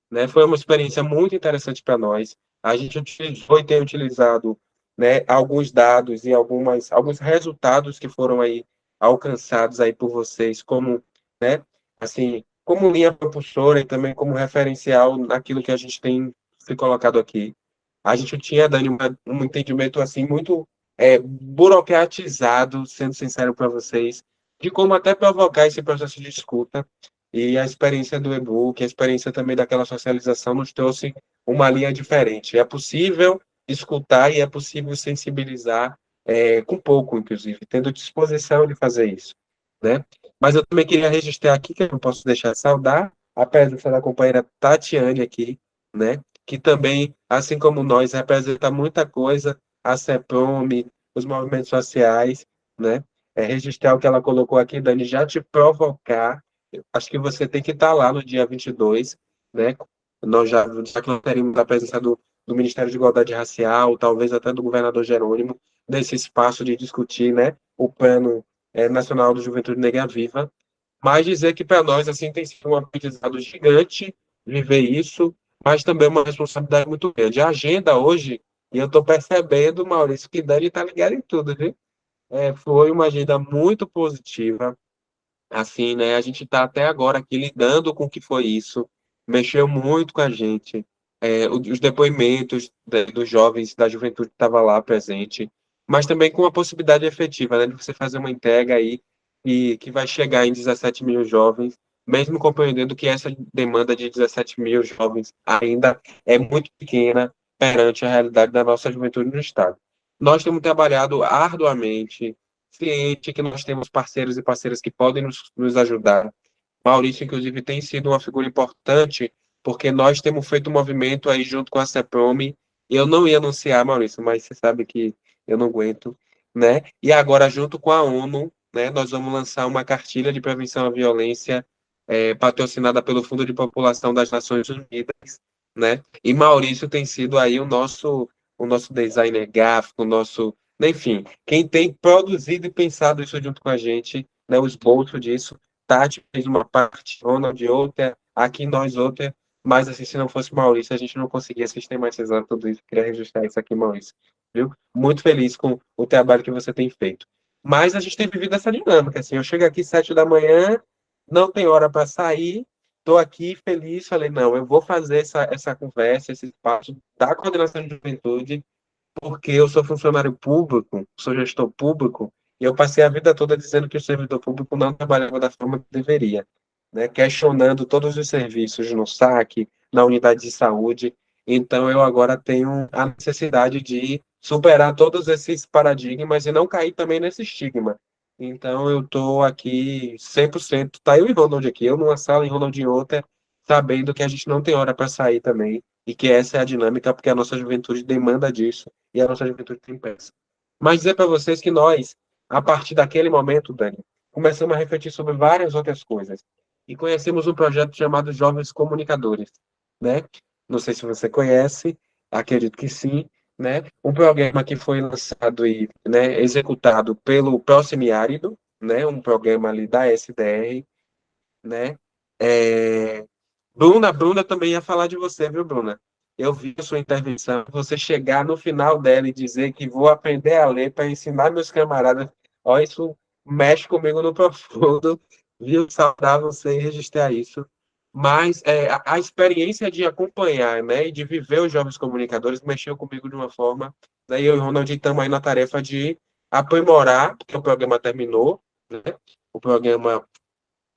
né? Foi uma experiência muito interessante para nós. A gente utilizou e tem utilizado, né, alguns dados e alguns resultados que foram aí alcançados aí por vocês, como, né, assim, como linha propulsora e também como referencial naquilo que a gente tem se colocado aqui. A gente tinha, Dani, um entendimento assim muito burocratizado, sendo sincero para vocês, de como até provocar esse processo de escuta. E a experiência do e-book, a experiência também daquela socialização nos trouxe uma linha diferente. É possível escutar e é possível sensibilizar com pouco, inclusive, tendo disposição de fazer isso, né? Mas eu também queria registrar aqui, que eu não posso deixar de saudar, a presença da companheira Tatiane aqui, né? Que também, assim como nós, representa muita coisa, a CEPROME, os movimentos sociais, né? Registrar o que ela colocou aqui, Dani, já te provocar. Acho que você tem que estar lá no dia 22, né? Nós já que nós teremos a presença do Ministério de Igualdade Racial, talvez até do governador Jerônimo, nesse espaço de discutir, né, o Plano Nacional do Juventude Negra Viva. Mas dizer que para nós assim tem sido um aprendizado gigante viver isso, mas também uma responsabilidade muito grande. A agenda hoje, e eu estou percebendo, Maurício, que Dani está ligado em tudo, viu? Foi uma agenda muito positiva. Assim, né? A gente está até agora aqui lidando com o que foi isso, mexeu muito com a gente, os depoimentos dos jovens, da juventude que estava lá presente, mas também com a possibilidade efetiva, né, de você fazer uma entrega aí que vai chegar em 17 mil jovens, mesmo compreendendo que essa demanda de 17 mil jovens ainda é muito pequena perante a realidade da nossa juventude no Estado. Nós temos trabalhado arduamente, ciente que nós temos parceiros e parceiras que podem nos ajudar. Maurício, inclusive, tem sido uma figura importante, porque nós temos feito um movimento aí junto com a CEPROME. Eu não ia anunciar, Maurício, mas você sabe que eu não aguento, né? E agora, junto com a ONU, né, nós vamos lançar uma cartilha de prevenção à violência, patrocinada pelo Fundo de População das Nações Unidas, né? E Maurício tem sido aí o nosso designer gráfico, enfim, quem tem produzido e pensado isso junto com a gente, né, o esboço disso. Tati fez uma parte, Ronald outra, aqui nós outra, mas assim, se não fosse Maurício, a gente não conseguia sistematizar tudo isso. Queria registrar isso aqui, Maurício, viu? Muito feliz com o trabalho que você tem feito. Mas a gente tem vivido essa dinâmica, assim, eu chego aqui 7 da manhã, não tem hora para sair, estou aqui feliz, falei, não, eu vou fazer essa conversa, esse espaço da coordenação de juventude, porque eu sou funcionário público, sou gestor público, e eu passei a vida toda dizendo que o servidor público não trabalhava da forma que deveria, né? Questionando todos os serviços no SAC, na unidade de saúde. Então, eu agora tenho a necessidade de superar todos esses paradigmas e não cair também nesse estigma. Então, eu estou aqui 100%, tá eu e Ronald aqui, eu numa sala e Ronald em outra, sabendo que a gente não tem hora para sair também, e que essa é a dinâmica, porque a nossa juventude demanda disso, e a nossa juventude tem pressa. Mas dizer para vocês que nós, a partir daquele momento, Dani, começamos a refletir sobre várias outras coisas. E conhecemos um projeto chamado Jovens Comunicadores, né? Não sei se você conhece, acredito que sim, né? Um programa que foi lançado e, né, executado pelo Proximiárido, né? Um programa ali da SDR, né? Bruna também ia falar de você, viu, Bruna? Eu vi a sua intervenção, você chegar no final dela e dizer que vou aprender a ler para ensinar meus camaradas. Ó, isso mexe comigo no profundo, viu? Saudar você e registrar isso. Mas a experiência de acompanhar, né, e de viver os jovens comunicadores mexeu comigo de uma forma. Daí eu e o Ronald estamos aí na tarefa de aprimorar, porque o programa terminou, né? O programa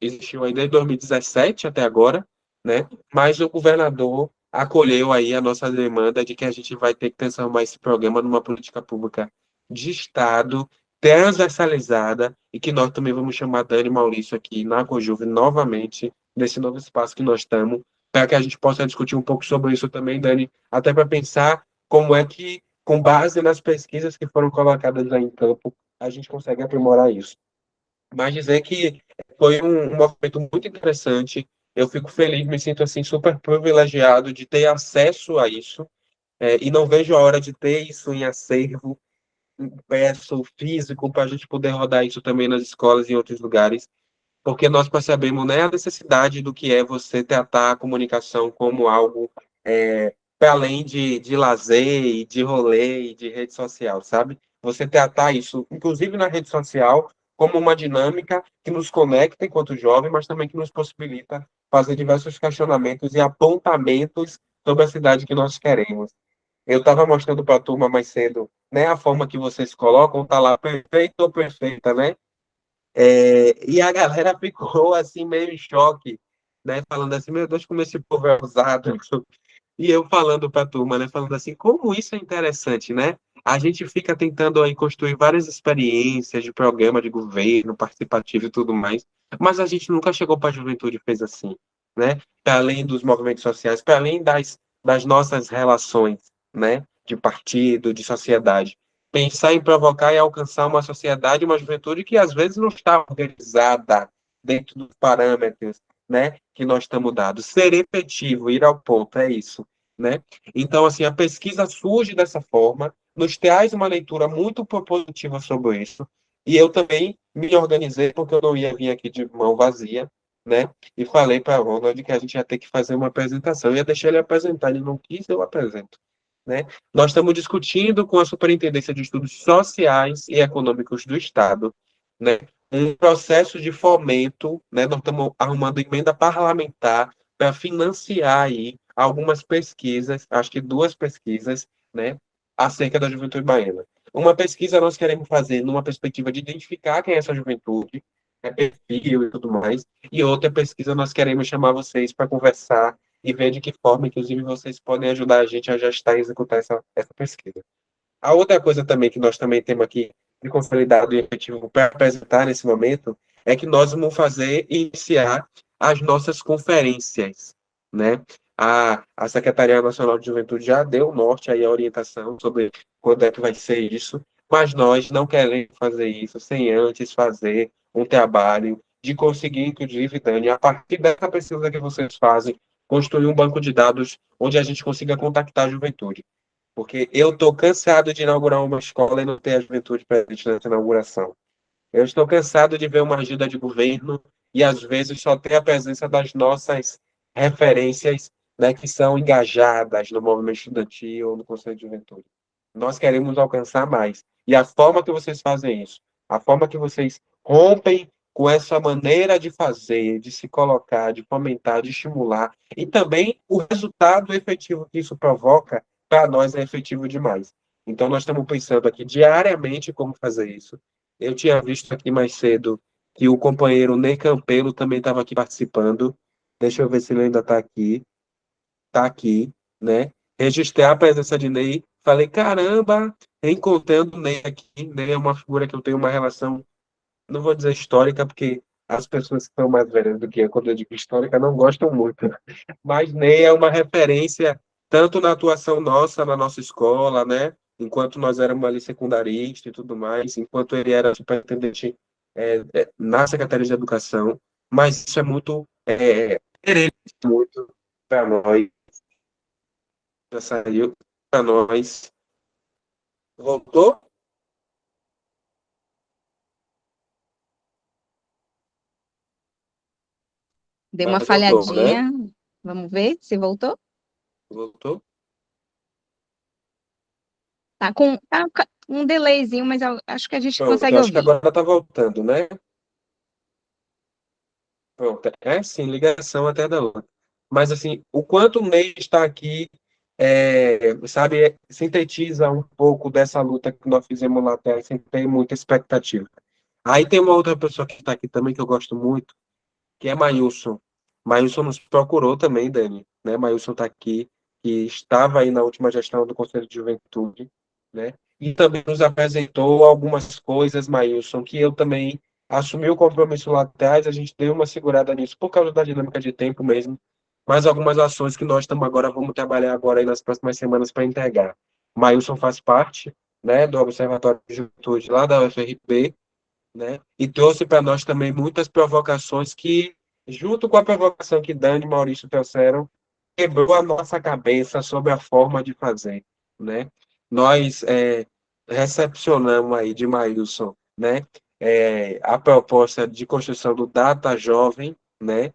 existiu aí desde 2017 até agora, né? Mas o governador acolheu aí a nossa demanda de que a gente vai ter que transformar esse programa numa política pública de Estado, transversalizada, e que nós também vamos chamar Dani e Maurício aqui na Cojuve novamente, nesse novo espaço que nós estamos, para que a gente possa discutir um pouco sobre isso também, Dani, até para pensar como é que, com base nas pesquisas que foram colocadas aí em campo, a gente consegue aprimorar isso. Mas dizer que foi um movimento muito interessante. Eu fico feliz, me sinto assim super privilegiado de ter acesso a isso, e não vejo a hora de ter isso em acervo, impresso, físico, para a gente poder rodar isso também nas escolas e em outros lugares, porque nós percebemos, né, a necessidade do que é você tratar a comunicação como algo para além de lazer, e de rolê e de rede social, sabe? Você tratar isso, inclusive na rede social, como uma dinâmica que nos conecta enquanto jovem, mas também que nos possibilita fazer diversos questionamentos e apontamentos sobre a cidade que nós queremos. Eu estava mostrando para a turma mais cedo, né, a forma que vocês colocam, tá lá perfeito ou perfeita, né? E a galera ficou assim meio em choque, né, falando assim, meu Deus, como esse povo é ousado. E eu falando para a turma, né, falando assim, como isso é interessante, né? A gente fica tentando aí construir várias experiências de programa de governo, participativo e tudo mais, mas a gente nunca chegou para a juventude e fez assim, né? Para além dos movimentos sociais, para além das nossas relações, né? De partido, de sociedade. Pensar em provocar e alcançar uma sociedade, uma juventude que às vezes não está organizada dentro dos parâmetros, né, que nós estamos dados. Ser efetivo, ir ao ponto, é isso, né? Então, assim, a pesquisa surge dessa forma, nos traz uma leitura muito propositiva sobre isso, e eu também me organizei, porque eu não ia vir aqui de mão vazia, né? E falei para o Ronald que a gente ia ter que fazer uma apresentação. Eu ia deixar ele apresentar, ele não quis, eu apresento, né? Nós estamos discutindo com a Superintendência de Estudos Sociais e Econômicos do Estado, né, um processo de fomento, né? Nós estamos arrumando emenda parlamentar para financiar aí algumas pesquisas, acho que 2 pesquisas, né, acerca da juventude baiana. Uma pesquisa nós queremos fazer numa perspectiva de identificar quem é essa juventude, perfil e tudo mais, e outra pesquisa nós queremos chamar vocês para conversar e ver de que forma, inclusive, vocês podem ajudar a gente a gestar e executar essa pesquisa. A outra coisa também que nós também temos aqui de consolidado e efetivo para apresentar nesse momento é que nós vamos fazer e iniciar as nossas conferências, né? A Secretaria Nacional de Juventude já deu o norte aí a orientação sobre quando é que vai ser isso, mas nós não queremos fazer isso sem antes fazer um trabalho de conseguir, inclusive, Dani, a partir dessa pesquisa que vocês fazem, construir um banco de dados onde a gente consiga contactar a juventude. Porque eu estou cansado de inaugurar uma escola e não ter a juventude presente nessa inauguração. Eu estou cansado de ver uma ajuda de governo e, às vezes, só ter a presença das nossas referências, né, que são engajadas no movimento estudantil ou no Conselho de Juventude. Nós queremos alcançar mais. E a forma que vocês fazem isso, a forma que vocês rompem com essa maneira de fazer, de se colocar, de fomentar, de estimular, e também o resultado efetivo que isso provoca, para nós é efetivo demais. Então, nós estamos pensando aqui diariamente como fazer isso. Eu tinha visto aqui mais cedo que o companheiro Ney Campelo também estava aqui participando. Deixa eu ver se ele ainda está aqui. Está aqui, né? Registrei a presença de Ney. Falei, caramba, encontrando o Ney aqui. Ney é uma figura que eu tenho uma relação, não vou dizer histórica, porque as pessoas que são mais velhas do que eu, quando eu digo histórica, não gostam muito. Mas Ney é uma referência, tanto na atuação nossa, na nossa escola, né? Enquanto nós éramos ali secundaristas e tudo mais, enquanto ele era superintendente na Secretaria de Educação, mas isso é muito, muito para nós, já saiu para nós. Voltou? Deu uma Voltou, né? falhadinha. Vamos ver se voltou. Voltou? Tá com um delayzinho, mas acho que a gente Pronto, consegue acho que ouvir. agora está voltando, né? Pronto, sim, ligação até da outra. Mas, assim, o quanto o Ney está aqui, sabe, sintetiza um pouco dessa luta que nós fizemos lá atrás, sem ter muita expectativa. Aí tem uma outra pessoa que está aqui também, que eu gosto muito, que é Mailson. Mailson nos procurou também, Dani, né? Mailson está aqui, que estava aí na última gestão do Conselho de Juventude, né? E também nos apresentou algumas coisas, Mailson, que eu também assumi o compromisso lá atrás, a gente deu uma segurada nisso por causa da dinâmica de tempo mesmo, mas algumas ações que nós estamos agora, vamos trabalhar agora aí nas próximas semanas para entregar. Mailson faz parte, né, do Observatório de Juventude lá da UFRB, né? E trouxe para nós também muitas provocações que, junto com a provocação que Dani e Maurício trouxeram, quebrou a nossa cabeça sobre a forma de fazer, né? Nós recepcionamos aí de Maílson, né? A proposta de construção do Data Jovem, né?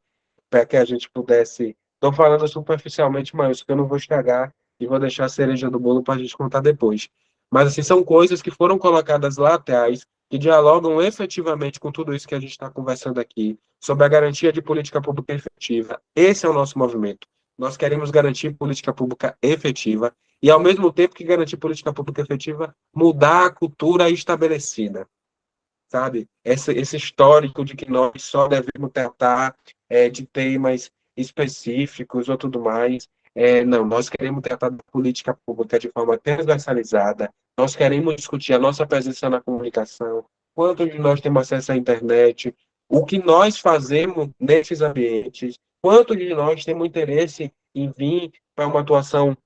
Para que a gente pudesse... Estou falando superficialmente, Maílson, que eu não vou estragar e vou deixar a cereja do bolo para a gente contar depois. Mas, assim, são coisas que foram colocadas lá atrás, que dialogam efetivamente com tudo isso que a gente está conversando aqui, sobre a garantia de política pública efetiva. Esse é o nosso movimento. Nós queremos garantir política pública efetiva e, ao mesmo tempo que garantir política pública efetiva, mudar a cultura estabelecida, sabe? Esse histórico de que nós só devemos tratar de temas específicos ou tudo mais. Não, nós queremos tratar da política pública de forma transversalizada, nós queremos discutir a nossa presença na comunicação, quantos de nós temos acesso à internet, o que nós fazemos nesses ambientes, quantos de nós temos interesse em vir para uma atuação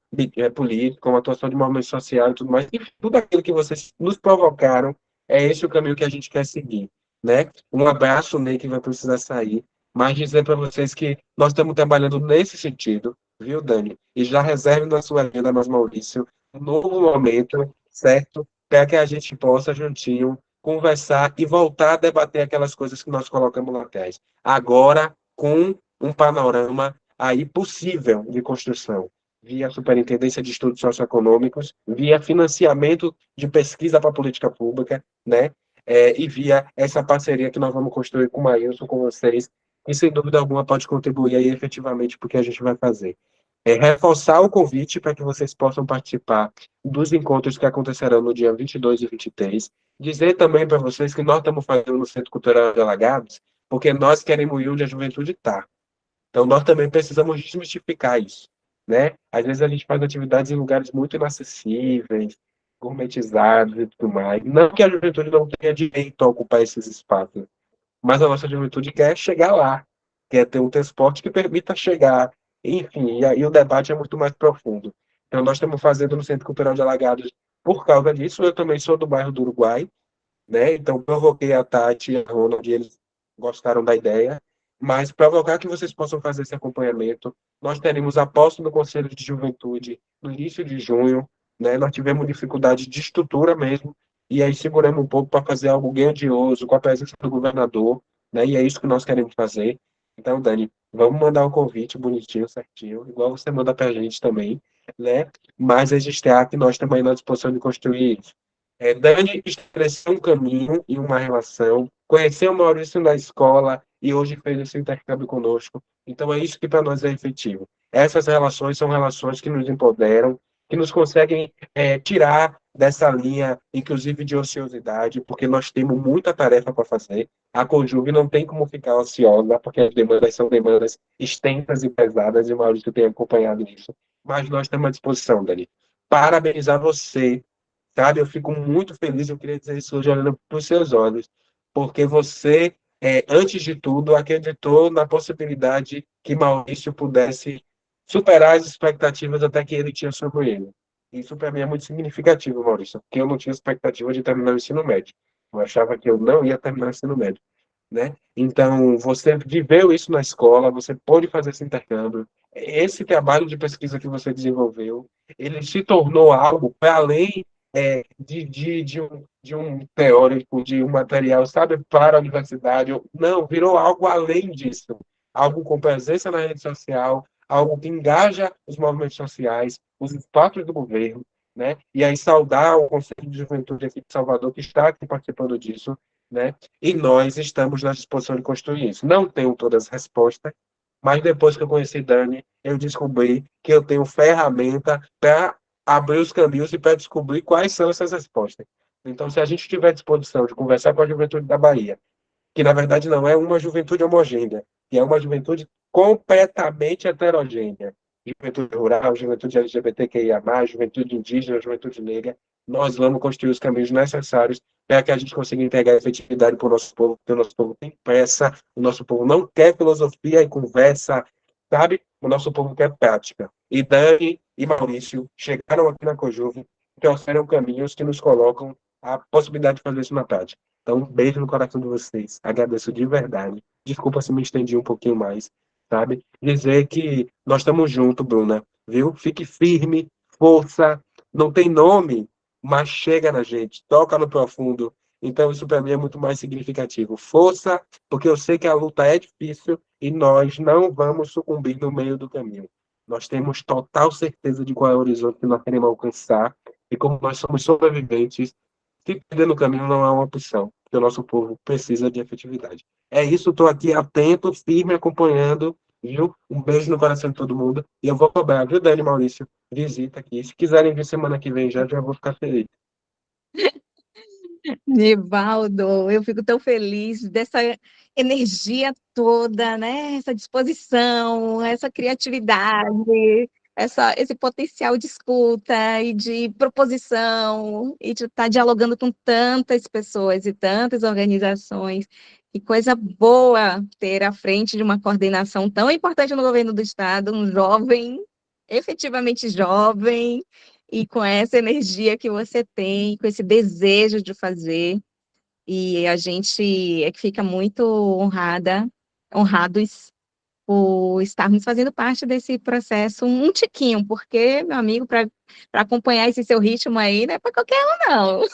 política, uma atuação de movimento social e tudo mais, e tudo aquilo que vocês nos provocaram, é esse o caminho que a gente quer seguir, né? Um abraço, Ney, que vai precisar sair, mas dizer para vocês que nós estamos trabalhando nesse sentido, viu, Dani? E já reserve na sua agenda, mas Maurício, um novo momento, certo? Para que a gente possa, juntinho, conversar e voltar a debater aquelas coisas que nós colocamos lá atrás. Agora, com um panorama aí possível de construção, via Superintendência de Estudos Socioeconômicos, via financiamento de pesquisa para a política pública, né? E via essa parceria que nós vamos construir com o Maílson, com vocês, e sem dúvida alguma pode contribuir aí efetivamente para o que a gente vai fazer. reforçar o convite para que vocês possam participar dos encontros que acontecerão no dia 22 e 23. Dizer também para vocês que nós estamos fazendo no Centro Cultural de Alagados, porque nós queremos ir onde a juventude está. Então, nós também precisamos desmistificar isso, né? Às vezes a gente faz atividades em lugares muito inacessíveis, gourmetizados e tudo mais. Não que a juventude não tenha direito a ocupar esses espaços, mas a nossa juventude quer chegar lá, quer ter um transporte que permita chegar, enfim, e aí o debate é muito mais profundo. Então, nós estamos fazendo no Centro Cultural de Alagados por causa disso. Eu também sou do bairro do Uruguai, né? Então, provoquei a Tati e a Ronald, eles gostaram da ideia, mas provocar que vocês possam fazer esse acompanhamento. Nós teremos a posse no Conselho de Juventude no início de junho, né? Nós tivemos dificuldade de estrutura mesmo, e aí seguramos um pouco para fazer algo grandioso, com a presença do governador, né? E é isso que nós queremos fazer. Então, Dani, vamos mandar um convite bonitinho, certinho, igual você manda para a gente também, né? Mas registrar que nós também na disposição de construir isso. Dani estabeleceu um caminho e uma relação, conheceu o Maurício na escola e hoje fez esse intercâmbio conosco. Então, é isso que para nós é efetivo. Essas relações são relações que nos empoderam, que nos conseguem tirar dessa linha, inclusive de ociosidade, porque nós temos muita tarefa para fazer. A Conjuve não tem como ficar ociosa, porque as demandas são demandas extensas e pesadas, e o Maurício tem acompanhado isso. Mas nós estamos à disposição, Dani. Parabenizar você, sabe? Eu fico muito feliz, eu queria dizer isso hoje olhando para os seus olhos, porque você, antes de tudo, acreditou na possibilidade que Maurício pudesse superar as expectativas até que ele tinha sobre ele. Isso para mim é muito significativo, Maurício, porque eu não tinha expectativa de terminar o ensino médio. Eu achava que eu não ia terminar o ensino médio, né? Então, você viveu isso na escola, você pôde fazer esse intercâmbio. Esse trabalho de pesquisa que você desenvolveu, ele se tornou algo para além de um teórico, de um material, sabe, para a universidade. Não, virou algo além disso. Algo com presença na rede social, algo que engaja os movimentos sociais, os espaços do governo, né? E aí saudar o Conselho de Juventude aqui de Salvador, que está aqui participando disso, né? E nós estamos na disposição de construir isso. Não tenho todas as respostas, mas depois que eu conheci Dani, eu descobri que eu tenho ferramenta para abrir os caminhos e para descobrir quais são essas respostas. Então, se a gente tiver disposição de conversar com a juventude da Bahia, que na verdade não é uma juventude homogênea, que é uma juventude completamente heterogênea. Juventude rural, juventude LGBTQIA+, juventude indígena, juventude negra, nós vamos construir os caminhos necessários para que a gente consiga entregar efetividade para o nosso povo, porque o nosso povo tem pressa, o nosso povo não quer filosofia e conversa, sabe? O nosso povo quer prática. E Dani e Maurício chegaram aqui na Cojuve e trouxeram caminhos que nos colocam a possibilidade de fazer isso na prática. Então, um beijo no coração de vocês. Agradeço de verdade. Desculpa se me estendi um pouquinho mais, sabe? Dizer que nós estamos juntos, Bruna, viu? Fique firme, força. Não tem nome, mas chega na gente, toca no profundo. Então, isso para mim é muito mais significativo. Força, porque eu sei que a luta é difícil e nós não vamos sucumbir no meio do caminho. Nós temos total certeza de qual é o horizonte que nós queremos alcançar e como nós somos sobreviventes, se perder no caminho não é uma opção, porque o nosso povo precisa de efetividade. É isso, estou aqui atento, firme, acompanhando, viu? Um beijo no coração de todo mundo. E eu vou cobrar, viu, Dani e Maurício? Visita aqui. Se quiserem vir semana que vem já vou ficar feliz. Nivaldo, eu fico tão feliz dessa energia toda, né? Essa disposição, essa criatividade, esse potencial de escuta e de proposição, e de estar dialogando com tantas pessoas e tantas organizações. Que coisa boa ter à frente de uma coordenação tão importante no governo do Estado, um jovem, efetivamente jovem, e com essa energia que você tem, com esse desejo de fazer, e a gente é que fica muito honrados por estarmos fazendo parte desse processo um tiquinho, porque, meu amigo, para acompanhar esse seu ritmo aí, não é para qualquer um, não.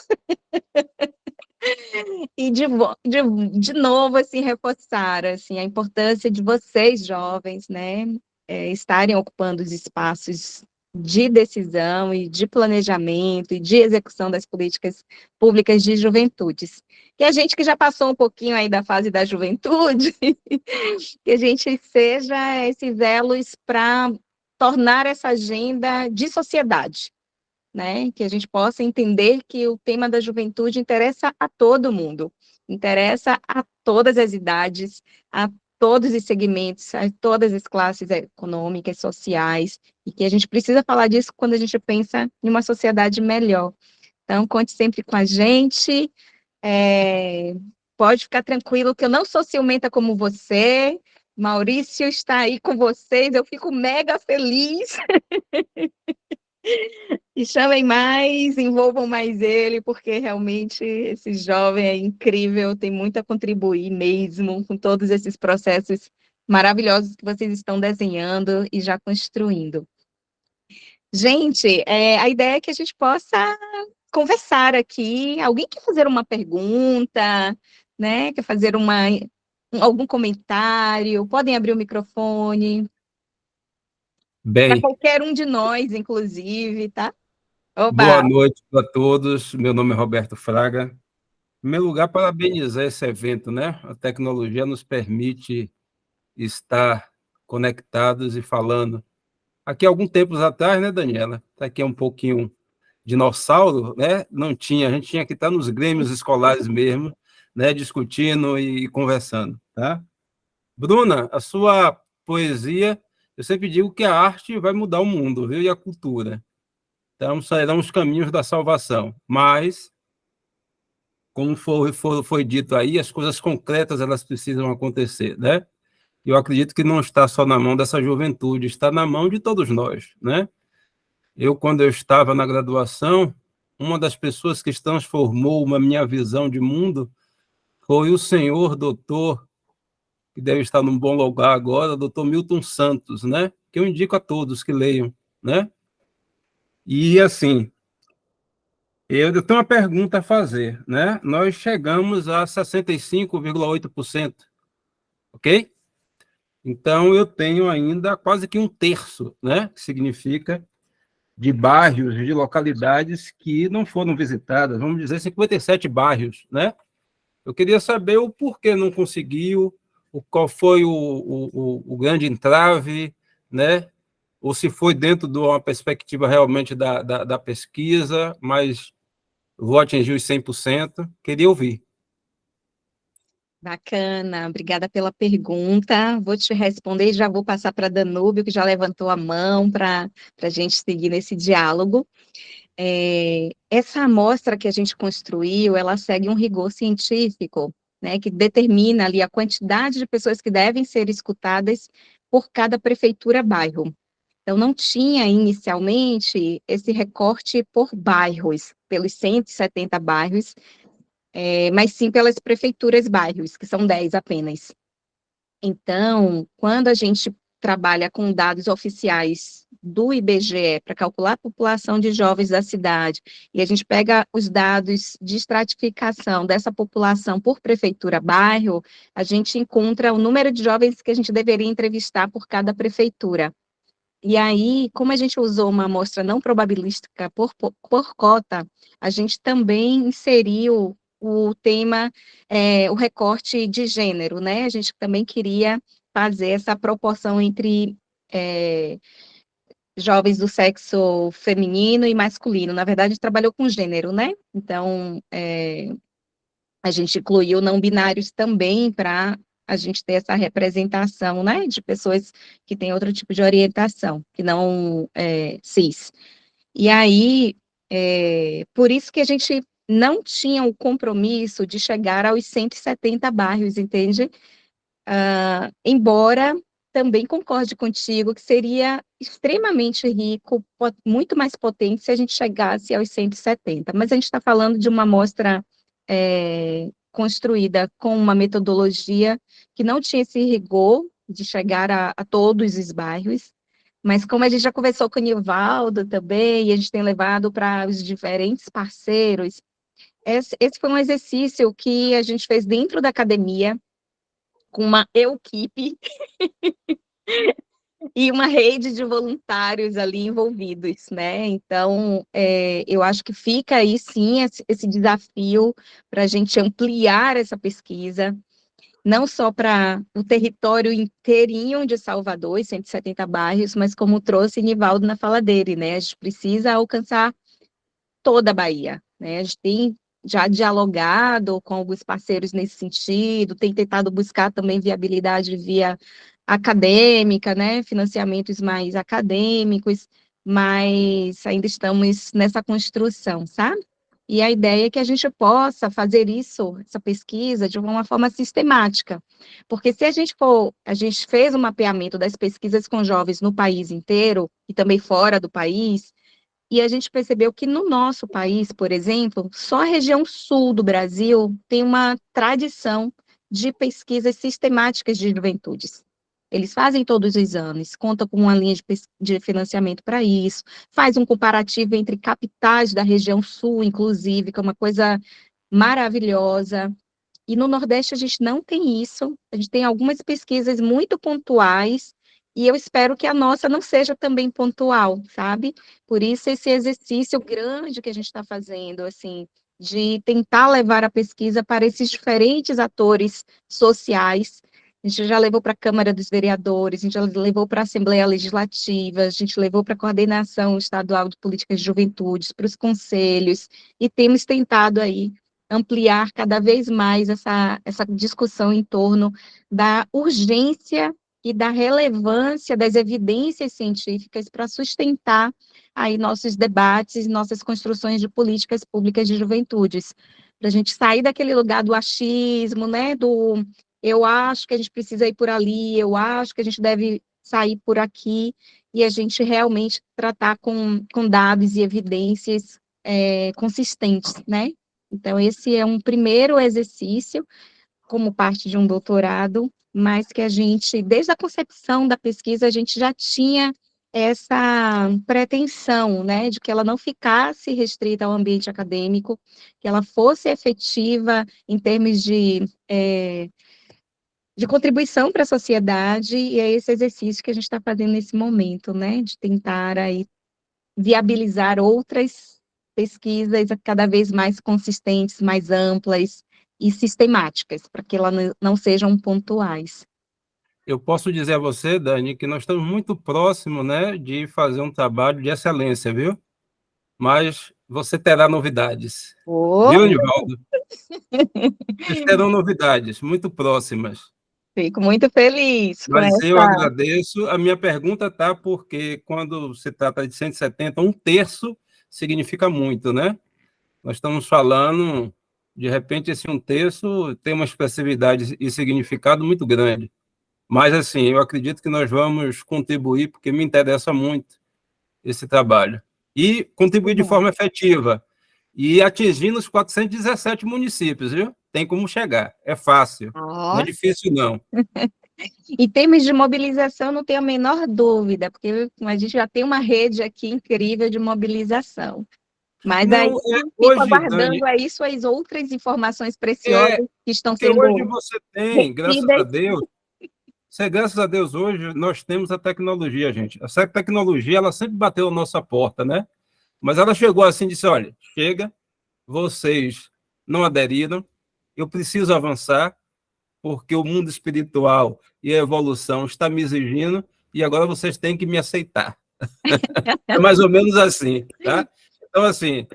E de novo, assim, reforçar, assim, a importância de vocês, jovens, né, estarem ocupando os espaços de decisão e de planejamento e de execução das políticas públicas de juventudes. Que a gente que já passou um pouquinho aí da fase da juventude, que a gente seja esses elos para tornar essa agenda de sociedade, né? Que a gente possa entender que o tema da juventude interessa a todo mundo, interessa a todas as idades, a todos os segmentos, a todas as classes econômicas, sociais, e que a gente precisa falar disso quando a gente pensa em uma sociedade melhor. Então, conte sempre com a gente, pode ficar tranquilo que eu não sou ciumenta como você, Maurício está aí com vocês, eu fico mega feliz. E chamem mais, envolvam mais ele, porque realmente esse jovem é incrível, tem muito a contribuir mesmo com todos esses processos maravilhosos que vocês estão desenhando e já construindo. Gente, a ideia é que a gente possa conversar aqui. Alguém quer fazer uma pergunta, né? Quer fazer algum comentário? Podem abrir o microfone. Para Bem, qualquer um de nós, inclusive, tá? boa Oba! noite para todos. Meu nome é Roberto Fraga. Em primeiro lugar, parabenizar esse evento, né? A tecnologia nos permite estar conectados e falando. Aqui, alguns tempos atrás, né, Daniela? Está aqui um pouquinho dinossauro, né? Não tinha, a gente tinha que estar nos grêmios escolares mesmo, né? Discutindo e conversando, tá? Bruna, a sua poesia, eu sempre digo que a arte vai mudar o mundo, viu? E a cultura. Então, sairão os caminhos da salvação. Mas, como foi dito aí, as coisas concretas elas precisam acontecer, né? Eu acredito que não está só na mão dessa juventude, está na mão de todos nós, né? Quando eu estava na graduação, uma das pessoas que transformou a minha visão de mundo foi o senhor doutor, que deve estar num bom lugar agora, doutor Milton Santos, né? Que eu indico a todos que leiam, né? E, assim, eu tenho uma pergunta a fazer, né? Nós chegamos a 65,8%, ok? Então, eu tenho ainda quase que um terço, né? Que significa de bairros, de localidades que não foram visitadas, vamos dizer 57 bairros, né? Eu queria saber o porquê não conseguiu, qual foi o grande entrave, né? Ou se foi dentro de uma perspectiva realmente da pesquisa, mas vou atingir os 100%, queria ouvir. Bacana, obrigada pela pergunta. Vou te responder e já vou passar para a Danúbio, que já levantou a mão para a gente seguir nesse diálogo. Essa amostra que a gente construiu, ela segue um rigor científico, né, que determina ali a quantidade de pessoas que devem ser escutadas por cada prefeitura-bairro. Então, não tinha inicialmente esse recorte por bairros, pelos 170 bairros, mas sim pelas prefeituras bairros, que são 10 apenas. Então, quando a gente trabalha com dados oficiais do IBGE para calcular a população de jovens da cidade, e a gente pega os dados de estratificação dessa população por prefeitura-bairro, a gente encontra o número de jovens que a gente deveria entrevistar por cada prefeitura. E aí, como a gente usou uma amostra não probabilística por cota, a gente também inseriu o tema, o recorte de gênero, né? A gente também queria fazer essa proporção entre jovens do sexo feminino e masculino. Na verdade, a gente trabalhou com gênero, né? Então, a gente incluiu não binários também para a gente ter essa representação, né, de pessoas que têm outro tipo de orientação, que não cis. E aí, por isso que a gente não tinha o compromisso de chegar aos 170 bairros, entende? Embora também concorde contigo que seria extremamente rico, muito mais potente se a gente chegasse aos 170, mas a gente está falando de uma amostra construída com uma metodologia que não tinha esse rigor de chegar a todos os bairros, mas como a gente já conversou com o Nivaldo também, e a gente tem levado para os diferentes parceiros, esse foi um exercício que a gente fez dentro da academia, com uma equipe e uma rede de voluntários ali envolvidos, né? Então, eu acho que fica aí, sim, esse desafio para a gente ampliar essa pesquisa. não só para o território inteirinho de Salvador, 170 bairros, mas como trouxe Nivaldo na fala dele, né? A gente precisa alcançar toda a Bahia, né? A gente tem já dialogado com alguns parceiros nesse sentido, tem tentado buscar também viabilidade via acadêmica, né? Financiamentos mais acadêmicos, mas ainda estamos nessa construção, sabe? E a ideia é que a gente possa fazer isso, essa pesquisa, de uma forma sistemática. Porque se a gente fez um mapeamento das pesquisas com jovens no país inteiro, e também fora do país, e a gente percebeu que no nosso país, por exemplo, só a região sul do Brasil tem uma tradição de pesquisas sistemáticas de juventudes. Eles fazem todos os anos, conta com uma linha de financiamento para isso, faz um comparativo entre capitais da região sul, inclusive, que é uma coisa maravilhosa. E no Nordeste a gente não tem isso, a gente tem algumas pesquisas muito pontuais, e eu espero que a nossa não seja também pontual, sabe? Por isso esse exercício grande que a gente está fazendo, assim, de tentar levar a pesquisa para esses diferentes atores sociais. A gente já levou para a Câmara dos Vereadores, a gente já levou para a Assembleia Legislativa, a gente levou para a Coordenação Estadual de Políticas de Juventude, para os conselhos, e temos tentado aí ampliar cada vez mais essa discussão em torno da urgência e da relevância das evidências científicas para sustentar aí nossos debates, nossas construções de políticas públicas de juventudes, para a gente sair daquele lugar do achismo, né, do eu acho que a gente precisa ir por ali, eu acho que a gente deve sair por aqui, e a gente realmente tratar com dados e evidências consistentes, né? Então, esse é um primeiro exercício, como parte de um doutorado, mas que a gente, desde a concepção da pesquisa, a gente já tinha essa pretensão, né, de que ela não ficasse restrita ao ambiente acadêmico, que ela fosse efetiva em termos de contribuição para a sociedade, e é esse exercício que a gente está fazendo nesse momento, né, de tentar aí viabilizar outras pesquisas cada vez mais consistentes, mais amplas e sistemáticas, para que elas não sejam pontuais. Eu posso dizer a você, Dani, que nós estamos muito próximos, né, de fazer um trabalho de excelência, viu? Mas você terá novidades. Oh, Viu, Nivaldo? Vocês terão novidades muito próximas. fico muito feliz com Mas eu essa. agradeço. A minha pergunta está porque quando se trata de 170, um terço significa muito, né? Nós estamos falando, de repente, esse um terço tem uma expressividade e significado muito grande. Mas, assim, eu acredito que nós vamos contribuir, porque me interessa muito esse trabalho. E contribuir de forma efetiva. E atingindo os 417 municípios, viu? Tem como chegar. É fácil. Não é difícil, não. Em termos de mobilização, não tenho a menor dúvida, porque a gente já tem uma rede aqui incrível de mobilização. Mas Não, aí fico hoje, aguardando Dani, aí suas outras informações preciosas que estão porque hoje sendo você tem, graças a retidas. Deus, graças a Deus, hoje nós temos a tecnologia, gente. Essa tecnologia, ela sempre bateu a nossa porta, né? Mas ela chegou assim e disse, olha, chega, vocês não aderiram, eu preciso avançar, porque o mundo espiritual e a evolução está me exigindo, e agora vocês têm que me aceitar. É mais ou menos assim, tá? Então, assim,